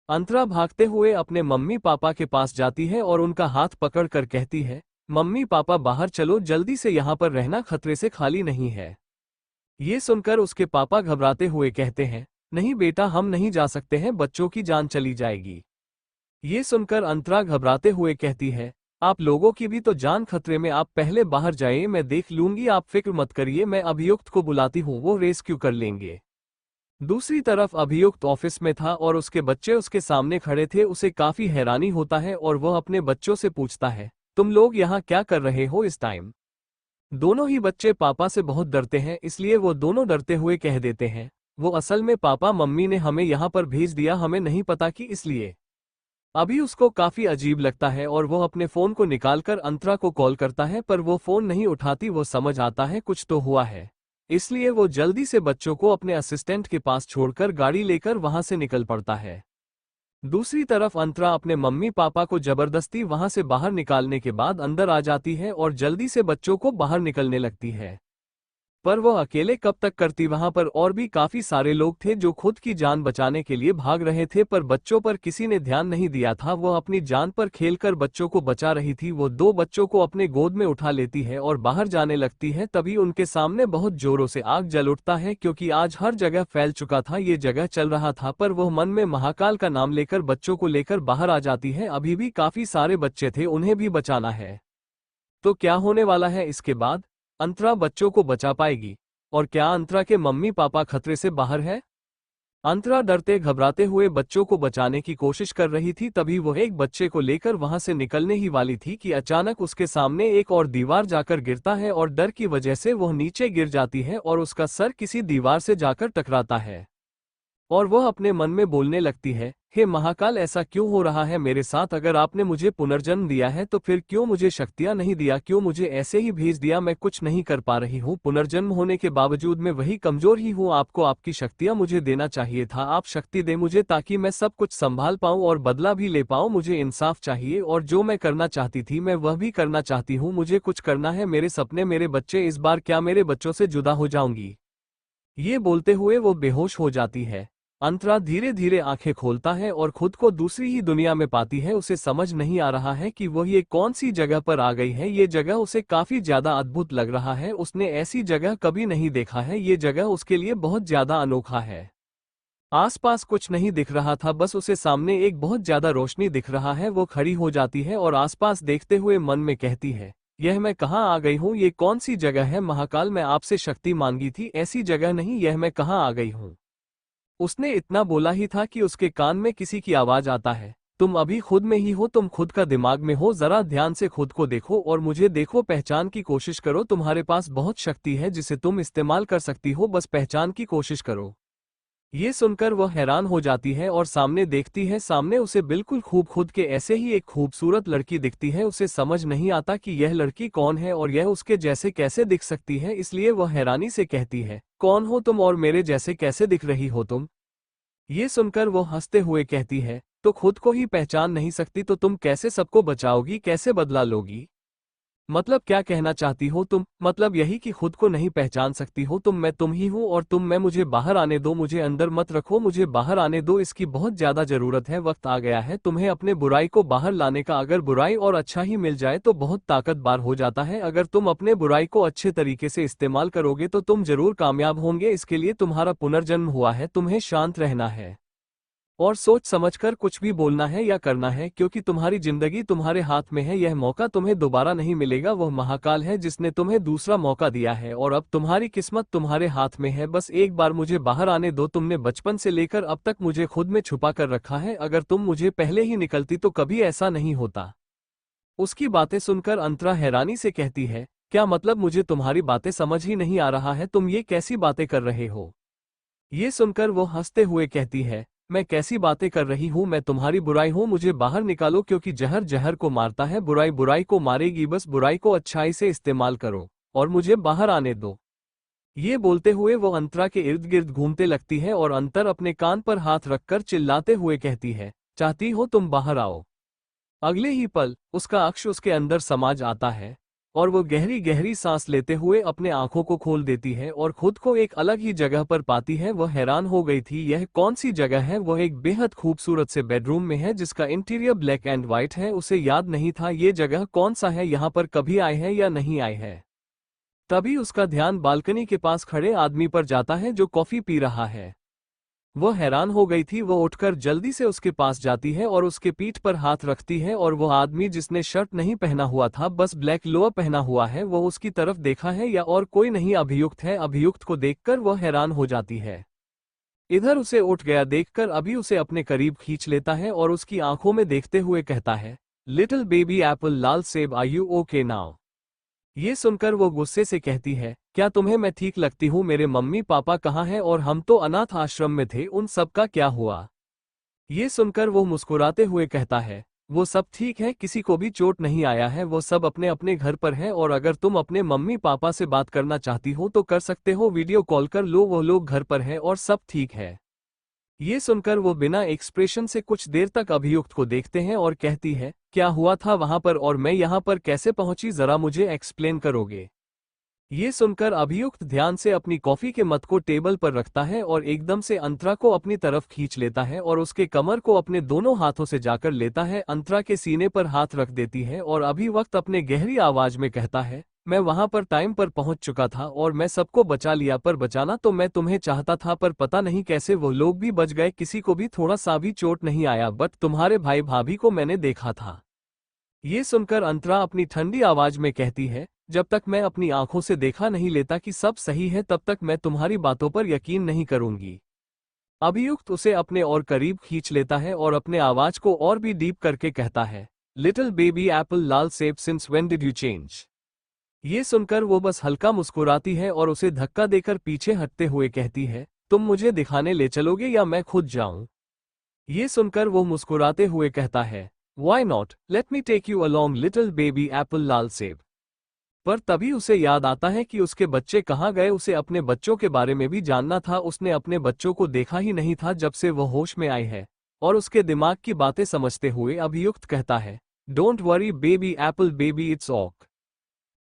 अंतरा भागते हुए अपने मम्मी पापा के पास जाती है और उनका हाथ पकड़ कर कहती है, मम्मी पापा बाहर चलो, जल्दी से यहाँ पर रहना खतरे से खाली नहीं है। ये सुनकर उसके पापा घबराते हुए कहते हैं, नहीं बेटा, हम नहीं जा सकते हैं, बच्चों की जान चली जाएगी। ये सुनकर अंतरा घबराते हुए कहती है, आप लोगों की भी तो जान खतरे में, आप पहले बाहर जाइए, मैं देख लूंगी, आप फिक्र मत करिए, मैं अभियुक्त को बुलाती हूँ, वो रेस्क्यू कर लेंगे। दूसरी तरफ अभियुक्त ऑफिस में था और उसके बच्चे उसके सामने खड़े थे। उसे काफी हैरानी होता है और वह अपने बच्चों से पूछता है, तुम लोग यहाँ क्या कर रहे हो इस टाइम। दोनों ही बच्चे पापा से बहुत डरते हैं, इसलिए वो दोनों डरते हुए कह देते हैं, वो असल में पापा मम्मी ने हमें यहाँ पर भेज दिया, हमें नहीं पता कि इसलिए। अभी उसको काफी अजीब लगता है और वो अपने फोन को निकालकर अंतरा को कॉल करता है, पर वो फोन नहीं उठाती। वो समझ आता है कुछ तो हुआ है, इसलिए वो जल्दी से बच्चों को अपने असिस्टेंट के पास छोड़कर गाड़ी लेकर वहां से निकल पड़ता है। दूसरी तरफ अंतरा अपने मम्मी पापा को जबरदस्ती वहां से बाहर निकालने के बाद अंदर आ जाती है और जल्दी से बच्चों को बाहर निकलने लगती है। पर वो अकेले कब तक करती, वहां पर और भी काफी सारे लोग थे जो खुद की जान बचाने के लिए भाग रहे थे, पर बच्चों पर किसी ने ध्यान नहीं दिया था। वो अपनी जान पर खेलकर बच्चों को बचा रही थी। वो दो बच्चों को अपने गोद में उठा लेती है और बाहर जाने लगती है। तभी उनके सामने बहुत जोरों से आग जल उठता है, क्योंकि आज हर जगह फैल चुका था, ये जगह चल रहा था। पर वह मन में महाकाल का नाम लेकर बच्चों को लेकर बाहर आ जाती है। अभी भी काफी सारे बच्चे थे, उन्हें भी बचाना है। तो क्या होने वाला है इसके बाद? अंतरा बच्चों को बचा पाएगी? और क्या अंतरा के मम्मी पापा खतरे से बाहर है? अंतरा डरते घबराते हुए बच्चों को बचाने की कोशिश कर रही थी। तभी वो एक बच्चे को लेकर वहां से निकलने ही वाली थी कि अचानक उसके सामने एक और दीवार जाकर गिरता है और डर की वजह से वह नीचे गिर जाती है और उसका सर किसी दीवार से जाकर टकराता है। और वह अपने मन में बोलने लगती है, हे महाकाल, ऐसा क्यों हो रहा है मेरे साथ? अगर आपने मुझे पुनर्जन्म दिया है तो फिर क्यों मुझे शक्तियां नहीं दिया? क्यों मुझे ऐसे ही भेज दिया? मैं कुछ नहीं कर पा रही हूँ। पुनर्जन्म होने के बावजूद मैं वही कमजोर ही हूँ। आपको आपकी शक्तियां मुझे देना चाहिए था। आप शक्ति दे मुझे ताकि मैं सब कुछ संभाल पाऊँ और बदला भी ले पाऊँ। मुझे इंसाफ चाहिए और जो मैं करना चाहती थी मैं वह भी करना चाहती हूँ। मुझे कुछ करना है। मेरे सपने, मेरे बच्चे, इस बार क्या मेरे बच्चों से जुदा हो जाऊंगी? ये बोलते हुए वो बेहोश हो जाती है। अंतरा धीरे धीरे आंखें खोलता है और खुद को दूसरी ही दुनिया में पाती है। उसे समझ नहीं आ रहा है कि वह ये कौन सी जगह पर आ गई है। ये जगह उसे काफी ज्यादा अद्भुत लग रहा है। उसने ऐसी जगह कभी नहीं देखा है। ये जगह उसके लिए बहुत ज्यादा अनोखा है। आसपास कुछ नहीं दिख रहा था, बस उसे सामने एक बहुत ज्यादा रोशनी दिख रहा है। वो खड़ी हो जाती है और आसपास देखते हुए मन में कहती है, यह मैं कहाँ आ गई हूँ? ये कौन सी जगह है? महाकाल, मैं आपसे शक्ति मांगी थी, ऐसी जगह नहीं। यह मैं कहाँ आ गई हूँ? उसने इतना बोला ही था कि उसके कान में किसी की आवाज आता है, तुम अभी खुद में ही हो, तुम खुद का दिमाग में हो, जरा ध्यान से खुद को देखो और मुझे देखो, पहचान की कोशिश करो। तुम्हारे पास बहुत शक्ति है जिसे तुम इस्तेमाल कर सकती हो, बस पहचान की कोशिश करो। ये सुनकर वह हैरान हो जाती है और सामने देखती है। सामने उसे बिल्कुल खूब खुद के ऐसे ही एक खूबसूरत लड़की दिखती है। उसे समझ नहीं आता कि यह लड़की कौन है और यह उसके जैसे कैसे दिख सकती है, इसलिए वह हैरानी से कहती है, कौन हो तुम और मेरे जैसे कैसे दिख रही हो तुम? ये सुनकर वो हंसते हुए कहती है, तो खुद को ही पहचान नहीं सकती तो तुम कैसे सबको बचाओगी, कैसे बदला लोगी? मतलब क्या कहना चाहती हो तुम? मतलब यही कि खुद को नहीं पहचान सकती हो तुम? मैं तुम ही हूँ और तुम मैं। मुझे बाहर आने दो, मुझे अंदर मत रखो, मुझे बाहर आने दो। इसकी बहुत ज्यादा जरूरत है। वक्त आ गया है तुम्हें अपने बुराई को बाहर लाने का। अगर बुराई और अच्छा ही मिल जाए तो बहुत ताकतवर हो जाता है। अगर तुम अपने बुराई को अच्छे तरीके से इस्तेमाल करोगे तो तुम जरूर कामयाब होंगे। इसके लिए तुम्हारा पुनर्जन्म हुआ है। तुम्हें शांत रहना है और सोच समझकर कुछ भी बोलना है या करना है, क्योंकि तुम्हारी जिंदगी तुम्हारे हाथ में है। यह मौका तुम्हें दोबारा नहीं मिलेगा। वह महाकाल है जिसने तुम्हें दूसरा मौका दिया है और अब तुम्हारी किस्मत तुम्हारे हाथ में है। बस एक बार मुझे बाहर आने दो। तुमने बचपन से लेकर अब तक मुझे खुद में छुपा कर रखा है। अगर तुम मुझे पहले ही निकलती तो कभी ऐसा नहीं होता। उसकी बातें सुनकर अंतरा हैरानी से कहती है, क्या मतलब? मुझे तुम्हारी बातें समझ ही नहीं आ रहा है। तुम ये कैसी बातें कर रहे हो? ये सुनकर वो हंसते हुए कहती है, मैं कैसी बातें कर रही हूँ? मैं तुम्हारी बुराई हूँ। मुझे बाहर निकालो, क्योंकि जहर जहर को मारता है, बुराई बुराई को मारेगी। बस बुराई को अच्छाई से इस्तेमाल करो और मुझे बाहर आने दो। ये बोलते हुए वो अंतरा के इर्द गिर्द घूमते लगती है और अंतर अपने कान पर हाथ रखकर चिल्लाते हुए कहती है, चाहती हो तुम बाहर आओ? अगले ही पल उसका अक्ष उसके अंदर समा आता है और वो गहरी गहरी सांस लेते हुए अपने आंखों को खोल देती है और खुद को एक अलग ही जगह पर पाती है। वह हैरान हो गई थी, यह कौन सी जगह है? वह एक बेहद खूबसूरत से बेडरूम में है जिसका इंटीरियर ब्लैक एंड व्हाइट है। उसे याद नहीं था ये जगह कौन सा है, यहाँ पर कभी आए हैं या नहीं आए हैं। तभी उसका ध्यान बालकनी के पास खड़े आदमी पर जाता है जो कॉफी पी रहा है। वह हैरान हो गई थी। वह उठकर जल्दी से उसके पास जाती है और उसके पीठ पर हाथ रखती है और वह आदमी जिसने शर्ट नहीं पहना हुआ था, बस ब्लैक लोअर पहना हुआ है, वो उसकी तरफ देखा है या और कोई नहीं, अभियुक्त है। अभियुक्त को देखकर वह हैरान हो जाती है। इधर उसे उठ गया देखकर अभी उसे अपने करीब खींच लेता है और उसकी आंखों में देखते हुए कहता है, लिटिल बेबी एप्पल लाल सेब, आर यू ओके नाउ? ये सुनकर वो गुस्से से कहती है, क्या तुम्हें मैं ठीक लगती हूँ? मेरे मम्मी पापा कहाँ हैं? और हम तो अनाथ आश्रम में थे, उन सब का क्या हुआ? ये सुनकर वो मुस्कुराते हुए कहता है, वो सब ठीक है, किसी को भी चोट नहीं आया है, वो सब अपने अपने घर पर हैं और अगर तुम अपने मम्मी पापा से बात करना चाहती हो तो कर सकते हो, वीडियो कॉल कर लो, वो लोग घर पर हैं और सब ठीक है। ये सुनकर वो बिना एक्सप्रेशन से कुछ देर तक अभियुक्त को देखते हैं और कहती है, क्या हुआ था वहां पर और मैं यहाँ पर कैसे पहुंची, जरा मुझे एक्सप्लेन करोगे? ये सुनकर अभियुक्त ध्यान से अपनी कॉफी के मग को टेबल पर रखता है और एकदम से अंतरा को अपनी तरफ खींच लेता है और उसके कमर को अपने दोनों हाथों से जाकर लेता है। अंतरा के सीने पर हाथ रख देती है और अभियुक्त अपने गहरी आवाज में कहता है, मैं वहां पर टाइम पर पहुंच चुका था और मैं सबको बचा लिया, पर बचाना तो मैं तुम्हें चाहता था, पर पता नहीं कैसे वो लोग भी बच गए, किसी को भी थोड़ा सा भी चोट नहीं आया, बट तुम्हारे भाई भाभी को मैंने देखा था। ये सुनकर अंतरा अपनी ठंडी आवाज में कहती है, जब तक मैं अपनी आंखों से देखा नहीं लेता कि सब सही है तब तक मैं तुम्हारी बातों पर यकीन नहीं करूंगी। अभियुक्त उसे अपने और करीब खींच लेता है और अपने आवाज को और भी डीप करके कहता है, लिटिल बेबी एप्पल लाल सेब since when did you change. ये सुनकर वो बस हल्का मुस्कुराती है और उसे धक्का देकर पीछे हटते हुए कहती है, तुम मुझे दिखाने ले चलोगे या मैं खुद जाऊं। ये सुनकर वो मुस्कुराते हुए कहता है, why not, let me take you along little baby apple लाल सेब। पर तभी उसे याद आता है कि उसके बच्चे कहाँ गए, उसे अपने बच्चों के बारे में भी जानना था, उसने अपने बच्चों को देखा ही नहीं था जब से वह होश में आई है। और उसके दिमाग की बातें समझते हुए अभियुक्त कहता है, don't worry baby Apple baby it's ऑक।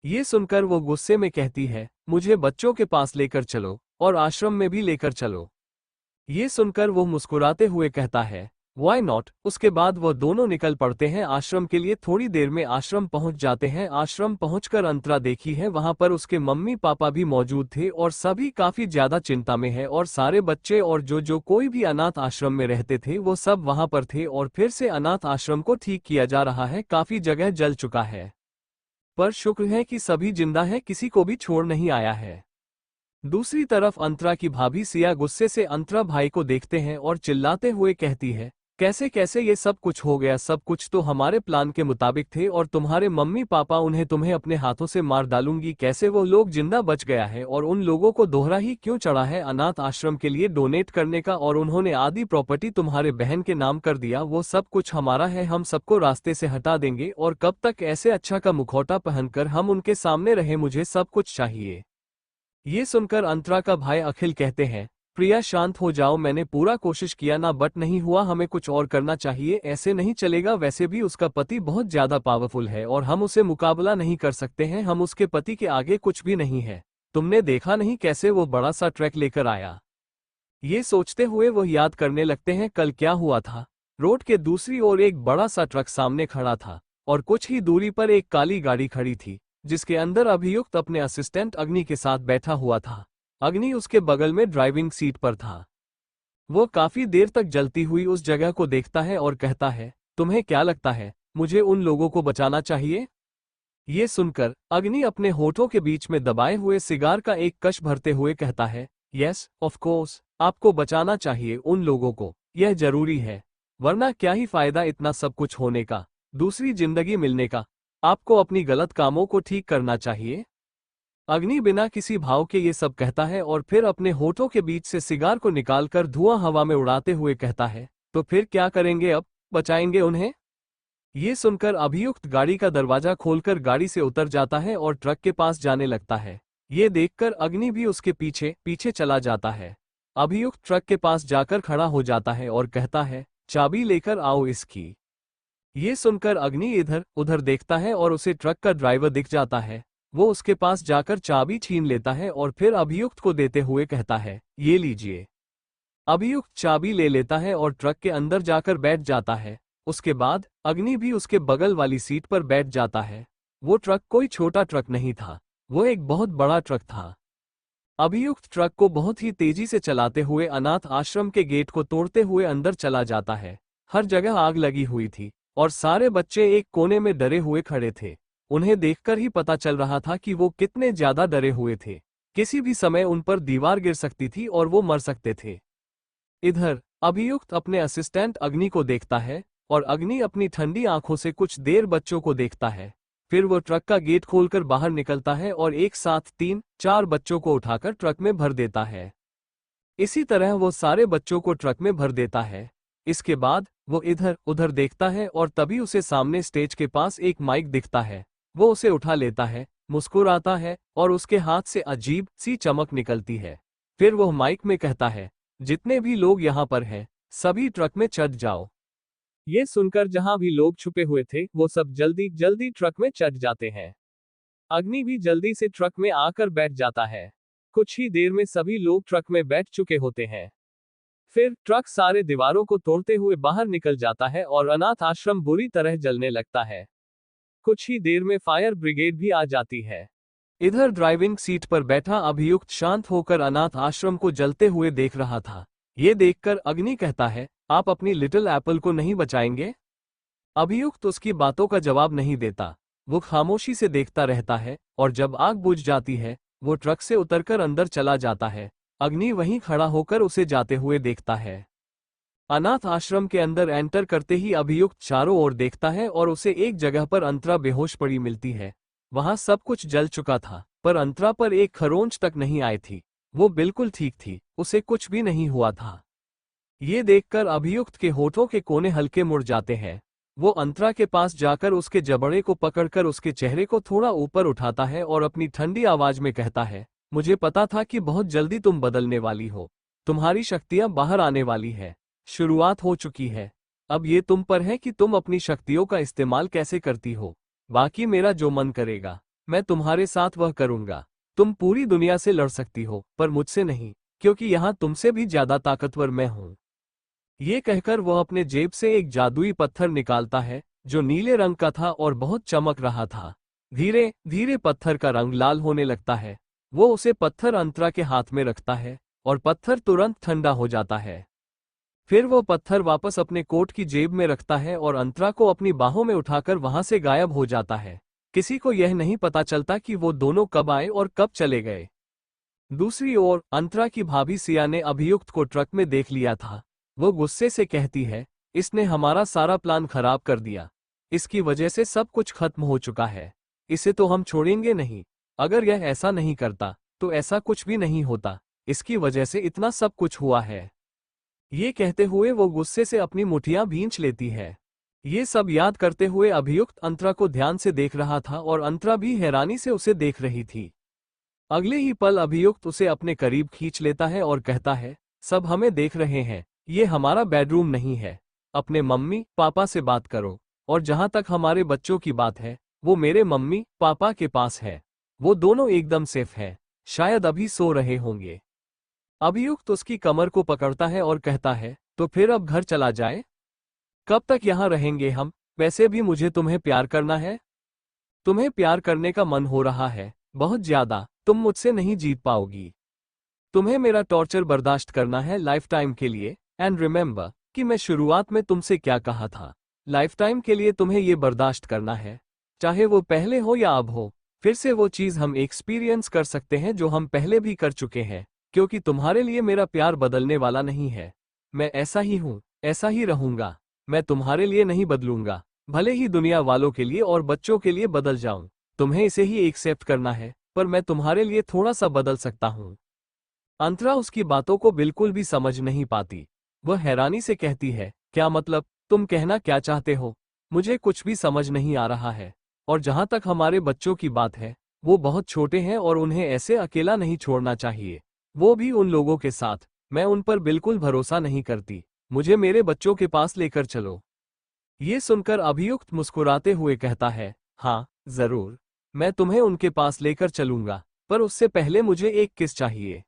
ये सुनकर वो गुस्से में कहती है, मुझे बच्चों के पास लेकर चलो और आश्रम में भी लेकर चलो। ये सुनकर वो मुस्कुराते हुए कहता है, वाई नॉट। उसके बाद वो दोनों निकल पड़ते हैं आश्रम के लिए। थोड़ी देर में आश्रम पहुंच जाते हैं। आश्रम पहुंचकर अंतरा देखी है, वहां पर उसके मम्मी पापा भी मौजूद थे और सभी काफी ज्यादा चिंता में है, और सारे बच्चे और जो कोई भी अनाथ आश्रम में रहते थे वो सब वहां पर थे और फिर से अनाथ आश्रम को ठीक किया जा रहा है। काफी जगह जल चुका है, पर शुक्र है कि सभी जिंदा है, किसी को भी छोड़ नहीं आया है। दूसरी तरफ अंतरा की भाभी सिया गुस्से से अंतरा भाई को देखते हैं और चिल्लाते हुए कहती है, कैसे कैसे ये सब कुछ हो गया, सब कुछ तो हमारे प्लान के मुताबिक थे और तुम्हारे मम्मी पापा उन्हें तुम्हें अपने हाथों से मार डालूंगी, कैसे वो लोग जिंदा बच गया है और उन लोगों को दोहरा ही क्यों चढ़ा है अनाथ आश्रम के लिए डोनेट करने का, और उन्होंने आधी प्रॉपर्टी तुम्हारे बहन के नाम कर दिया, वो सब कुछ हमारा है, हम सबको रास्ते से हटा देंगे और कब तक ऐसे अच्छा का मुखौटा पहनकर हम उनके सामने रहे, मुझे सब कुछ चाहिए। ये सुनकर अंतरा का भाई अखिल कहते हैं, प्रिया शांत हो जाओ, मैंने पूरा कोशिश किया ना, बट नहीं हुआ, हमें कुछ और करना चाहिए, ऐसे नहीं चलेगा, वैसे भी उसका पति बहुत ज्यादा पावरफुल है और हम उसे मुकाबला नहीं कर सकते हैं, हम उसके पति के आगे कुछ भी नहीं है, तुमने देखा नहीं कैसे वो बड़ा सा ट्रक लेकर आया। ये सोचते हुए वो याद करने लगते हैं कल क्या हुआ था। रोड के दूसरी ओर एक बड़ा सा ट्रक सामने खड़ा था और कुछ ही दूरी पर एक काली गाड़ी खड़ी थी जिसके अंदर अभियुक्त अपने असिस्टेंट अग्नि के साथ बैठा हुआ था। अग्नि उसके बगल में ड्राइविंग सीट पर था। वो काफी देर तक जलती हुई उस जगह को देखता है और कहता है, तुम्हें क्या लगता है मुझे उन लोगों को बचाना चाहिए? ये सुनकर अग्नि अपने होठों के बीच में दबाए हुए सिगार का एक कश भरते हुए कहता है, यस ऑफ कोर्स, आपको बचाना चाहिए उन लोगों को, यह जरूरी है, वरना क्या ही फायदा इतना सब कुछ होने का, दूसरी जिंदगी मिलने का। आपको अपनी गलत कामों को ठीक करना चाहिए। अग्नि बिना किसी भाव के ये सब कहता है और फिर अपने होठों के बीच से सिगार को निकालकर धुआं हवा में उड़ाते हुए कहता है, तो फिर क्या करेंगे अब, बचाएंगे उन्हें? ये सुनकर अभियुक्त गाड़ी का दरवाजा खोलकर गाड़ी से उतर जाता है और ट्रक के पास जाने लगता है। ये देखकर अग्नि भी उसके पीछे पीछे चला जाता है। अभियुक्त ट्रक के पास जाकर खड़ा हो जाता है और कहता है, चाबी लेकर आओ इसकी। ये सुनकर अग्नि इधर उधर देखता है और उसे ट्रक का ड्राइवर दिख जाता है। वो उसके पास जाकर चाबी छीन लेता है और फिर अभियुक्त को देते हुए कहता है, ये लीजिए। अभियुक्त चाबी ले लेता है और ट्रक के अंदर जाकर बैठ जाता है। उसके बाद अग्नि भी उसके बगल वाली सीट पर बैठ जाता है। वो ट्रक कोई छोटा ट्रक नहीं था, वो एक बहुत बड़ा ट्रक था। अभियुक्त ट्रक को बहुत ही तेजी से चलाते हुए अनाथ आश्रम के गेट को तोड़ते हुए अंदर चला जाता है। हर जगह आग लगी हुई थी और सारे बच्चे एक कोने में डरे हुए खड़े थे। उन्हें देखकर ही पता चल रहा था कि वो कितने ज्यादा डरे हुए थे। किसी भी समय उन पर दीवार गिर सकती थी और वो मर सकते थे। इधर अभियुक्त अपने असिस्टेंट अग्नि को देखता है और अग्नि अपनी ठंडी आंखों से कुछ देर बच्चों को देखता है। फिर वो ट्रक का गेट खोलकर बाहर निकलता है और एक साथ 3-4 बच्चों को उठाकर ट्रक में भर देता है। इसी तरह वो सारे बच्चों को ट्रक में भर देता है। इसके बाद वो इधर उधर देखता है और तभी उसे सामने स्टेज के पास एक माइक दिखता है। वो उसे उठा लेता है, मुस्कुराता है और उसके हाथ से अजीब सी चमक निकलती है। फिर वो माइक में कहता है, जितने भी लोग यहाँ पर हैं, सभी ट्रक में चढ़ जाओ। ये सुनकर जहां भी लोग छुपे हुए थे वो सब जल्दी जल्दी ट्रक में चढ़ जाते हैं। अग्नि भी जल्दी से ट्रक में आकर बैठ जाता है। कुछ ही देर में सभी लोग ट्रक में बैठ चुके होते हैं। फिर ट्रक सारे दीवारों को तोड़ते हुए बाहर निकल जाता है और अनाथ आश्रम बुरी तरह जलने लगता है। कुछ ही देर में फायर ब्रिगेड भी आ जाती है। इधर ड्राइविंग सीट पर बैठा अभियुक्त शांत होकर अनाथ आश्रम को जलते हुए देख रहा था। ये देखकर अग्नि कहता है, आप अपनी लिटिल एप्पल को नहीं बचाएंगे? अभियुक्त उसकी बातों का जवाब नहीं देता। वो खामोशी से देखता रहता है और जब आग बुझ जाती है वो ट्रक से उतरकर अंदर चला जाता है। अग्नि वहीं खड़ा होकर उसे जाते हुए देखता है। अनाथ आश्रम के अंदर एंटर करते ही अभियुक्त चारों ओर देखता है और उसे एक जगह पर अंतरा बेहोश पड़ी मिलती है। वहां सब कुछ जल चुका था, पर अंतरा पर एक खरोंच तक नहीं आई थी। वो बिल्कुल ठीक थी, उसे कुछ भी नहीं हुआ था। ये देखकर अभियुक्त के होठों के कोने हल्के मुड़ जाते हैं। वो अंतरा के पास जाकर उसके जबड़े को पकड़कर उसके चेहरे को थोड़ा ऊपर उठाता है और अपनी ठंडी आवाज में कहता है, मुझे पता था कि बहुत जल्दी तुम बदलने वाली हो। तुम्हारी शक्तियां बाहर आने वाली है। शुरुआत हो चुकी है। अब ये तुम पर है कि तुम अपनी शक्तियों का इस्तेमाल कैसे करती हो। बाकी मेरा जो मन करेगा मैं तुम्हारे साथ वह करूंगा। तुम पूरी दुनिया से लड़ सकती हो, पर मुझसे नहीं, क्योंकि यहां तुमसे भी ज्यादा ताकतवर मैं हूं। ये कहकर वह अपने जेब से एक जादुई पत्थर निकालता है जो नीले रंग का था और बहुत चमक रहा था। धीरे धीरे पत्थर का रंग लाल होने लगता है। वो उसे पत्थर अंतरा के हाथ में रखता है और पत्थर तुरंत ठंडा हो जाता है। फिर वो पत्थर वापस अपने कोट की जेब में रखता है और अंतरा को अपनी बाहों में उठाकर वहां से गायब हो जाता है। किसी को यह नहीं पता चलता कि वो दोनों कब आए और कब चले गए। दूसरी ओर अंतरा की भाभी सिया ने अभियुक्त को ट्रक में देख लिया था। वो गुस्से से कहती है, इसने हमारा सारा प्लान खराब कर दिया। इसकी वजह से सब कुछ खत्म हो चुका है। इसे तो हम छोड़ेंगे नहीं। अगर यह ऐसा नहीं करता तो ऐसा कुछ भी नहीं होता। इसकी वजह से इतना सब कुछ हुआ है। ये कहते हुए वो गुस्से से अपनी मुठियां भींच लेती है। ये सब याद करते हुए अभियुक्त अंतरा को ध्यान से देख रहा था और अंतरा भी हैरानी से उसे देख रही थी। अगले ही पल अभियुक्त उसे अपने करीब खींच लेता है और कहता है, सब हमें देख रहे हैं। ये हमारा बेडरूम नहीं है। अपने मम्मी पापा से बात करो। और जहां तक हमारे बच्चों की बात है वो मेरे मम्मी पापा के पास है। वो दोनों एकदम सेफ है, शायद अभी सो रहे होंगे। अभियुक्त उसकी कमर को पकड़ता है और कहता है, तो फिर अब घर चला जाए? कब तक यहाँ रहेंगे हम? वैसे भी मुझे तुम्हें प्यार करना है। तुम्हें प्यार करने का मन हो रहा है, बहुत ज्यादा। तुम मुझसे नहीं जीत पाओगी। तुम्हें मेरा टॉर्चर बर्दाश्त करना है लाइफ टाइम के लिए। एंड रिमेंबर कि मैं शुरुआत में तुमसे क्या कहा था। लाइफ टाइम के लिए तुम्हें ये बर्दाश्त करना है, चाहे वो पहले हो या अब हो। फिर से वो चीज हम एक्सपीरियंस कर सकते हैं जो हम पहले भी कर चुके हैं, क्योंकि तुम्हारे लिए मेरा प्यार बदलने वाला नहीं है। मैं ऐसा ही हूँ, ऐसा ही रहूंगा। मैं तुम्हारे लिए नहीं बदलूंगा, भले ही दुनिया वालों के लिए और बच्चों के लिए बदल जाऊं। तुम्हें इसे ही एक्सेप्ट करना है, पर मैं तुम्हारे लिए थोड़ा सा बदल सकता हूँ। अंतरा उसकी बातों को बिल्कुल भी समझ नहीं पाती। वह हैरानी से कहती है, क्या मतलब? तुम कहना क्या चाहते हो? मुझे कुछ भी समझ नहीं आ रहा है। और जहां तक हमारे बच्चों की बात है, वो बहुत छोटे हैं और उन्हें ऐसे अकेला नहीं छोड़ना चाहिए, वो भी उन लोगों के साथ। मैं उन पर बिल्कुल भरोसा नहीं करती। मुझे मेरे बच्चों के पास लेकर चलो। ये सुनकर अभियुक्त मुस्कुराते हुए कहता है, हाँ जरूर, मैं तुम्हें उनके पास लेकर चलूंगा, पर उससे पहले मुझे एक किस चाहिए।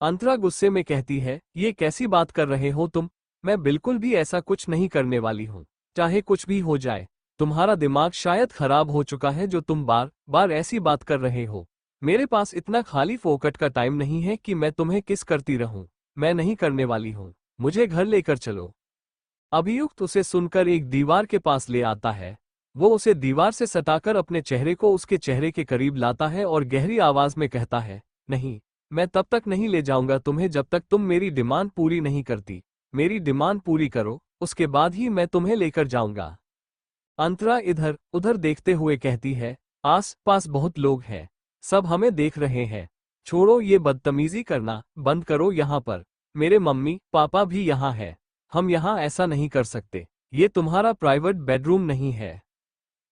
अंतरा गुस्से में कहती है, ये कैसी बात कर रहे हो तुम? मैं बिल्कुल भी ऐसा कुछ नहीं करने वाली हूँ, चाहे कुछ भी हो जाए। तुम्हारा दिमाग शायद खराब हो चुका है जो तुम बार बार ऐसी बात कर रहे हो। मेरे पास इतना खाली फोकट का टाइम नहीं है कि मैं तुम्हें किस करती रहूं। मैं नहीं करने वाली हूँ, मुझे घर लेकर चलो। अभियुक्त उसे सुनकर एक दीवार के पास ले आता है। वो उसे दीवार से सटाकर अपने चेहरे को उसके चेहरे के करीब लाता है और गहरी आवाज में कहता है, नहीं, मैं तब तक नहीं ले जाऊंगा तुम्हें जब तक तुम मेरी डिमांड पूरी नहीं करती। मेरी डिमांड पूरी करो, उसके बाद ही मैं तुम्हें लेकर जाऊंगा। अंतरा इधर उधर देखते हुए कहती है, आस पास बहुत लोग हैं, सब हमें देख रहे हैं। छोड़ो ये बदतमीजी करना, बंद करो यहाँ पर। मेरे मम्मी पापा भी यहाँ है। हम यहाँ ऐसा नहीं कर सकते। ये तुम्हारा प्राइवेट बेडरूम नहीं है।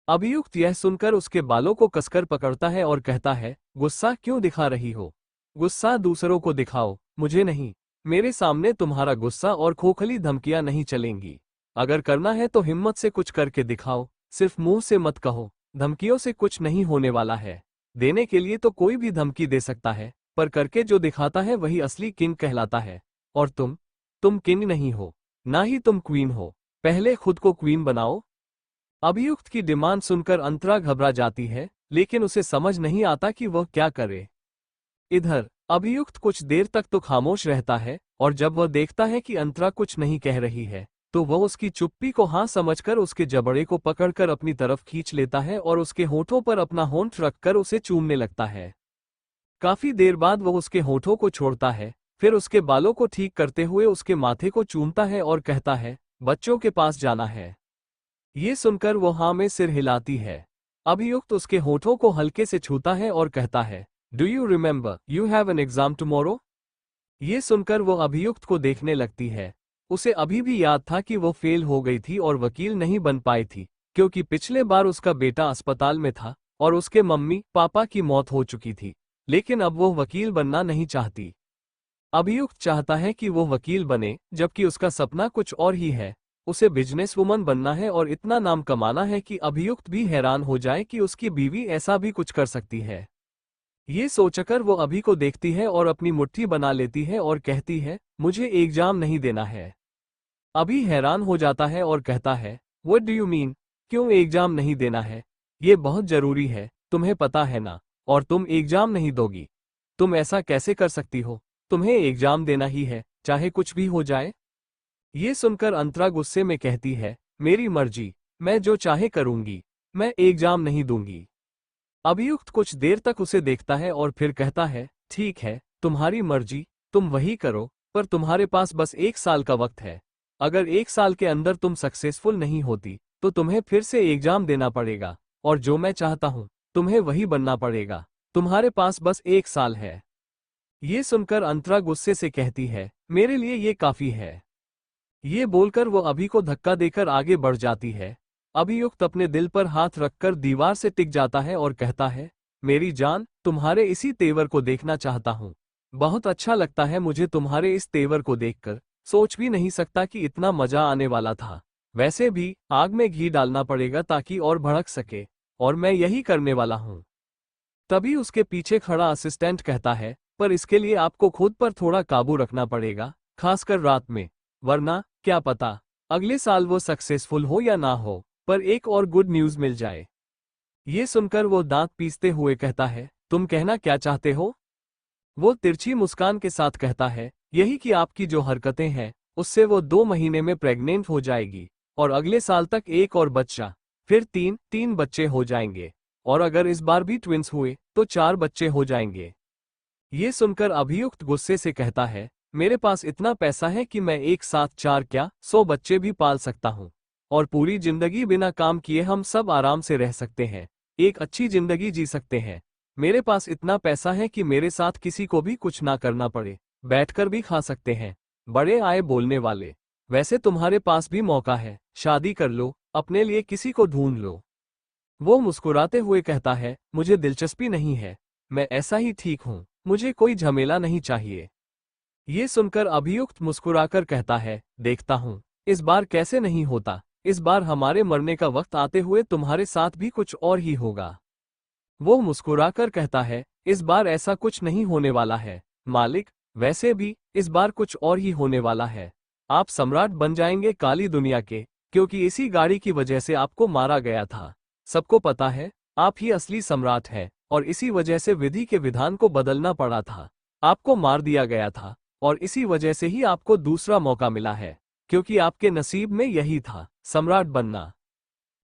अभियुक्त यह सुनकर उसके बालों को कसकर पकड़ता है और कहता है, गुस्सा क्यों दिखा रही हो? गुस्सा दूसरों को दिखाओ, मुझे नहीं। मेरे सामने तुम्हारा गुस्सा और खोखली धमकियां नहीं चलेंगी। अगर करना है तो हिम्मत से कुछ करके दिखाओ, सिर्फ मुंह से मत कहो। धमकियों से कुछ नहीं होने वाला है। देने के लिए तो कोई भी धमकी दे सकता है, पर करके जो दिखाता है वही असली किंग कहलाता है। और तुम किंग नहीं हो, ना ही तुम क्वीन हो। पहले खुद को क्वीन बनाओ। अभियुक्त की डिमांड सुनकर अंतरा घबरा जाती है, लेकिन उसे समझ नहीं आता कि वह क्या करे। इधर अभियुक्त कुछ देर तक तो खामोश रहता है, और जब वह देखता है कि अंतरा कुछ नहीं कह रही है, तो वह उसकी चुप्पी को हाँ समझकर उसके जबड़े को पकड़कर अपनी तरफ खींच लेता है और उसके होठों पर अपना होंठ रखकर उसे चूमने लगता है। काफी देर बाद वह उसके होठों को छोड़ता है, फिर उसके बालों को ठीक करते हुए उसके माथे को चूमता है और कहता है, बच्चों के पास जाना है। ये सुनकर वो हाँ में सिर हिलाती है। अभियुक्त उसके होठों को हल्के से छूता है और कहता है, do you remember you have an exam tomorrow? ये सुनकर वो अभियुक्त को देखने लगती है। उसे अभी भी याद था कि वो फेल हो गई थी और वकील नहीं बन पाई थी, क्योंकि पिछले बार उसका बेटा अस्पताल में था और उसके मम्मी पापा की मौत हो चुकी थी। लेकिन अब वो वकील बनना नहीं चाहती। अभियुक्त चाहता है कि वो वकील बने, जबकि उसका सपना कुछ और ही है। उसे बिजनेस वुमन बनना है और इतना नाम कमाना है कि अभियुक्त भी हैरान हो जाए कि उसकी बीवी ऐसा भी कुछ कर सकती है। ये सोचकर वो अभी को देखती है और अपनी मुट्ठी बना लेती है और कहती है, मुझे एग्जाम नहीं देना है। अभी हैरान हो जाता है और कहता है, व्हाट डू यू मीन? क्यों एग्जाम नहीं देना है? ये बहुत जरूरी है, तुम्हें पता है ना। और तुम एग्जाम नहीं दोगी? तुम ऐसा कैसे कर सकती हो? तुम्हें एग्जाम देना ही है, चाहे कुछ भी हो जाए। ये सुनकर अंतरा गुस्से में कहती है, मेरी मर्जी, मैं जो चाहे करूंगी, मैं एग्जाम नहीं दूंगी। अभियुक्त कुछ देर तक उसे देखता है और फिर कहता है, ठीक है, तुम्हारी मर्जी, तुम वही करो, पर तुम्हारे पास बस 1 साल का वक्त है। अगर 1 साल के अंदर तुम सक्सेसफुल नहीं होती, तो तुम्हें फिर से एग्जाम देना पड़ेगा, और जो मैं चाहता हूं, तुम्हें वही बनना पड़ेगा। तुम्हारे पास बस 1 साल है। ये सुनकर अंतरा गुस्से से कहती है, मेरे लिए ये काफी है। ये बोलकर वो अभी को धक्का देकर आगे बढ़ जाती है। अभियुक्त अपने दिल पर हाथ रखकर दीवार से टिक जाता है और कहता है, मेरी जान, तुम्हारे इसी तेवर को देखना चाहता हूँ। बहुत अच्छा लगता है मुझे तुम्हारे इस तेवर को देखकर। सोच भी नहीं सकता कि इतना मजा आने वाला था। वैसे भी आग में घी डालना पड़ेगा ताकि और भड़क सके, और मैं यही करने वाला हूँ। तभी उसके पीछे खड़ा असिस्टेंट कहता है, पर इसके लिए आपको खुद पर थोड़ा काबू रखना पड़ेगा, खासकर रात में, वरना क्या पता अगले साल वो सक्सेसफुल हो या ना हो, पर एक और गुड न्यूज मिल जाए। ये सुनकर वो दांत पीसते हुए कहता है, तुम कहना क्या चाहते हो? वो तिरछी मुस्कान के साथ कहता है, यही कि आपकी जो हरकतें हैं, उससे वो 2 महीने में प्रेग्नेंट हो जाएगी, और अगले साल तक एक और बच्चा, फिर तीन बच्चे हो जाएंगे, और अगर इस बार भी ट्विंस हुए तो 4 बच्चे हो जाएंगे। ये सुनकर अभियुक्त गुस्से से कहता है, मेरे पास इतना पैसा है कि मैं एक साथ 4 क्या 100 बच्चे भी पाल सकता हूँ, और पूरी जिंदगी बिना काम किए हम सब आराम से रह सकते हैं, एक अच्छी जिंदगी जी सकते हैं। मेरे पास इतना पैसा है कि मेरे साथ किसी को भी कुछ ना करना पड़े, बैठकर भी खा सकते हैं। बड़े आए बोलने वाले। वैसे तुम्हारे पास भी मौका है, शादी कर लो, अपने लिए किसी को ढूंढ लो। वो मुस्कुराते हुए कहता है, मुझे दिलचस्पी नहीं है, मैं ऐसा ही ठीक हूँ, मुझे कोई झमेला नहीं चाहिए। ये सुनकर अभियुक्त मुस्कुराकर कहता है, देखता हूँ इस बार कैसे नहीं होता। इस बार हमारे मरने का वक्त आते हुए तुम्हारे साथ भी कुछ और ही होगा। वो मुस्कुराकर कहता है, इस बार ऐसा कुछ नहीं होने वाला है मालिक, वैसे भी इस बार कुछ और ही होने वाला है। आप सम्राट बन जाएंगे काली दुनिया के, क्योंकि इसी गाड़ी की वजह से आपको मारा गया था। सबको पता है, आप ही असली सम्राट हैं, और इसी वजह से विधि के विधान को बदलना पड़ा था। आपको मार दिया गया था, और इसी वजह से ही आपको दूसरा मौका मिला है, क्योंकि आपके नसीब में यही था, सम्राट बनना।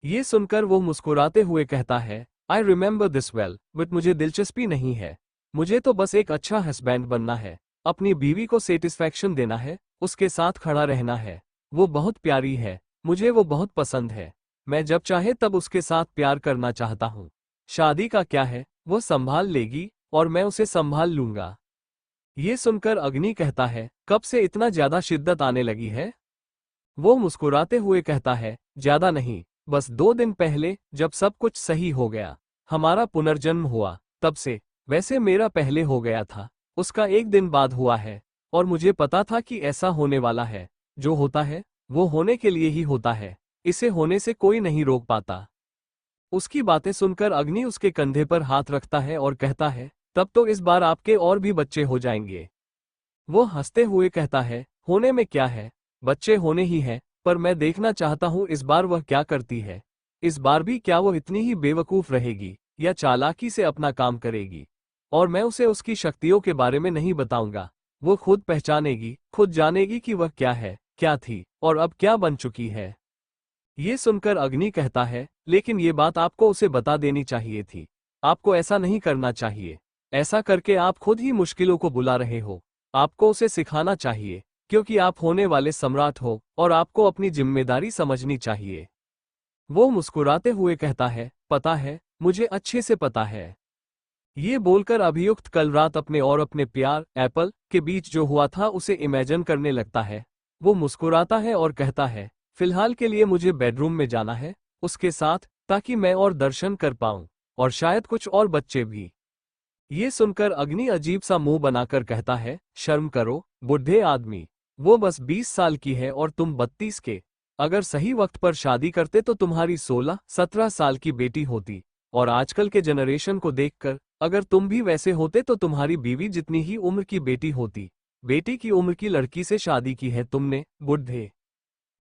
ये सुनकर वो मुस्कुराते हुए कहता है, I remember this well, but मुझे दिलचस्पी नहीं है। मुझे तो बस एक अच्छा हस्बैंड बनना है, अपनी बीवी को सेटिस्फैक्शन देना है, उसके साथ खड़ा रहना है। वो बहुत प्यारी है, मुझे वो बहुत पसंद है। मैं जब चाहे तब उसके साथ प्यार करना चाहता हूँ। शादी का क्या है, वो संभाल लेगी, और मैं उसे संभाल लूंगा। ये सुनकर अग्नि कहता है, कब से इतना ज्यादा शिद्दत आने लगी है? वो मुस्कुराते हुए कहता है, ज्यादा नहीं, बस 2 दिन पहले, जब सब कुछ सही हो गया, हमारा पुनर्जन्म हुआ, तब से। वैसे मेरा पहले हो गया था, उसका 1 दिन बाद हुआ है, और मुझे पता था कि ऐसा होने वाला है। जो होता है वो होने के लिए ही होता है, इसे होने से कोई नहीं रोक पाता। उसकी बातें सुनकर अग्नि उसके कंधे पर हाथ रखता है और कहता है, तब तो इस बार आपके और भी बच्चे हो जाएंगे। वो हंसते हुए कहता है, होने में क्या है, बच्चे होने ही हैं, पर मैं देखना चाहता हूँ इस बार वह क्या करती है। इस बार भी क्या वो इतनी ही बेवकूफ रहेगी या चालाकी से अपना काम करेगी। और मैं उसे उसकी शक्तियों के बारे में नहीं बताऊंगा। वो खुद पहचानेगी, खुद जानेगी कि वह क्या है, क्या थी और अब क्या बन चुकी है। ये सुनकर अग्नि कहता है, लेकिन ये बात आपको उसे बता देनी चाहिए थी। आपको ऐसा नहीं करना चाहिए। ऐसा करके आप खुद ही मुश्किलों को बुला रहे हो। आपको उसे सिखाना चाहिए, क्योंकि आप होने वाले सम्राट हो और आपको अपनी जिम्मेदारी समझनी चाहिए। वो मुस्कुराते हुए कहता है, पता है, मुझे अच्छे से पता है। ये बोलकर अभियुक्त कल रात अपने और अपने प्यार एप्पल के बीच जो हुआ था उसे इमेजिन करने लगता है। वो मुस्कुराता है और कहता है, फिलहाल के लिए मुझे बेडरूम में जाना है उसके साथ, ताकि मैं और दर्शन कर पाऊं और शायद कुछ और बच्चे भी। ये सुनकर अग्नि अजीब सा मुंह बनाकर कहता है, शर्म करो बुढ़े आदमी। वो बस 20 साल की है और तुम 32 के। अगर सही वक्त पर शादी करते तो तुम्हारी 16-17 साल की बेटी होती। और आजकल के जनरेशन को देखकर अगर तुम भी वैसे होते तो तुम्हारी बीवी जितनी ही उम्र की बेटी होती। बेटी की उम्र की लड़की से शादी की है तुमने, बुढ़े।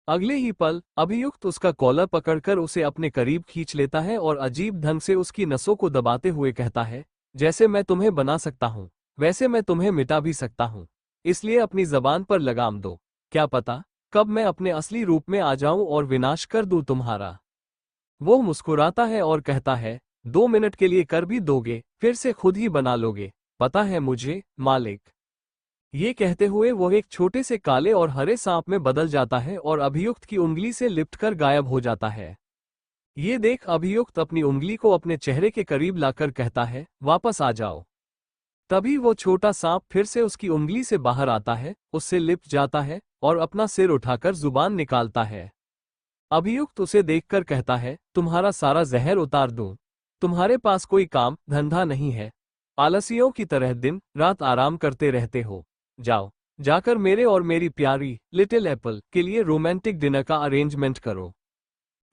अगले ही पल अभियुक्त उसका कॉलर पकड़कर उसे अपने करीब खींच लेता है और अजीब ढंग से उसकी नसों को दबाते हुए कहता है, जैसे मैं तुम्हें बना सकता हूं वैसे मैं तुम्हें मिटा भी सकता हूं। इसलिए अपनी जबान पर लगाम दो। क्या पता कब मैं अपने असली रूप में आ जाऊं और विनाश कर दूं तुम्हारा। वो मुस्कुराता है और कहता है, 2 मिनट के लिए कर भी दोगे, फिर से खुद ही बना लोगे। पता है मुझे, मालिक। ये कहते हुए वो एक छोटे से काले और हरे सांप में बदल जाता है और अभियुक्त की उंगली से लिपटकर गायब हो जाता है। ये देख अभियुक्त अपनी उंगली को अपने चेहरे के करीब लाकर कहता है, वापस आ जाओ। तभी वो छोटा सांप फिर से उसकी उंगली से बाहर आता है, उससे लिपट जाता है और अपना सिर उठाकर जुबान निकालता है। अभियुक्त उसे देखकर कहता है, तुम्हारा सारा जहर उतार दूं। तुम्हारे पास कोई काम धंधा नहीं है। आलसियों की तरह दिन रात आराम करते रहते हो। जाओ, जाकर मेरे और मेरी प्यारी लिटिल एप्पल के लिए रोमांटिक डिनर का अरेंजमेंट करो।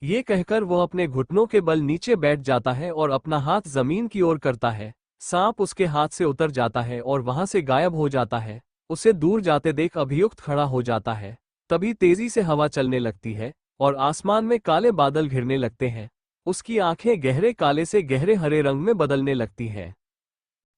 ये कहकर वो अपने घुटनों के बल नीचे बैठ जाता है और अपना हाथ जमीन की ओर करता है। सांप उसके हाथ से उतर जाता है और वहां से गायब हो जाता है। उसे दूर जाते देख अभियुक्त खड़ा हो जाता है। तभी तेजी से हवा चलने लगती है और आसमान में काले बादल घिरने लगते हैं। उसकी आंखें गहरे काले से गहरे हरे रंग में बदलने लगती हैं।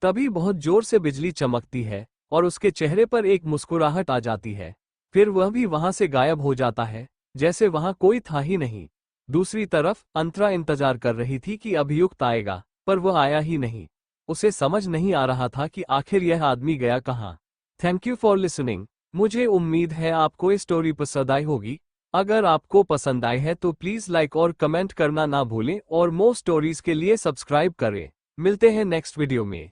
तभी बहुत जोर से बिजली चमकती है और उसके चेहरे पर एक मुस्कुराहट आ जाती है। फिर वह भी वहां से गायब हो जाता है, जैसे वहां कोई था ही नहीं। दूसरी तरफ अंतरा इंतजार कर रही थी कि अभियुक्त आएगा, पर वह आया ही नहीं। उसे समझ नहीं आ रहा था कि आखिर यह आदमी गया कहाँ। Thank you for listening. मुझे उम्मीद है आपको ये स्टोरी पसंद आई होगी। अगर आपको पसंद आई है तो प्लीज़ लाइक और कमेंट करना ना भूलें और मोर स्टोरीज के लिए सब्सक्राइब करें। मिलते हैं नेक्स्ट वीडियो में।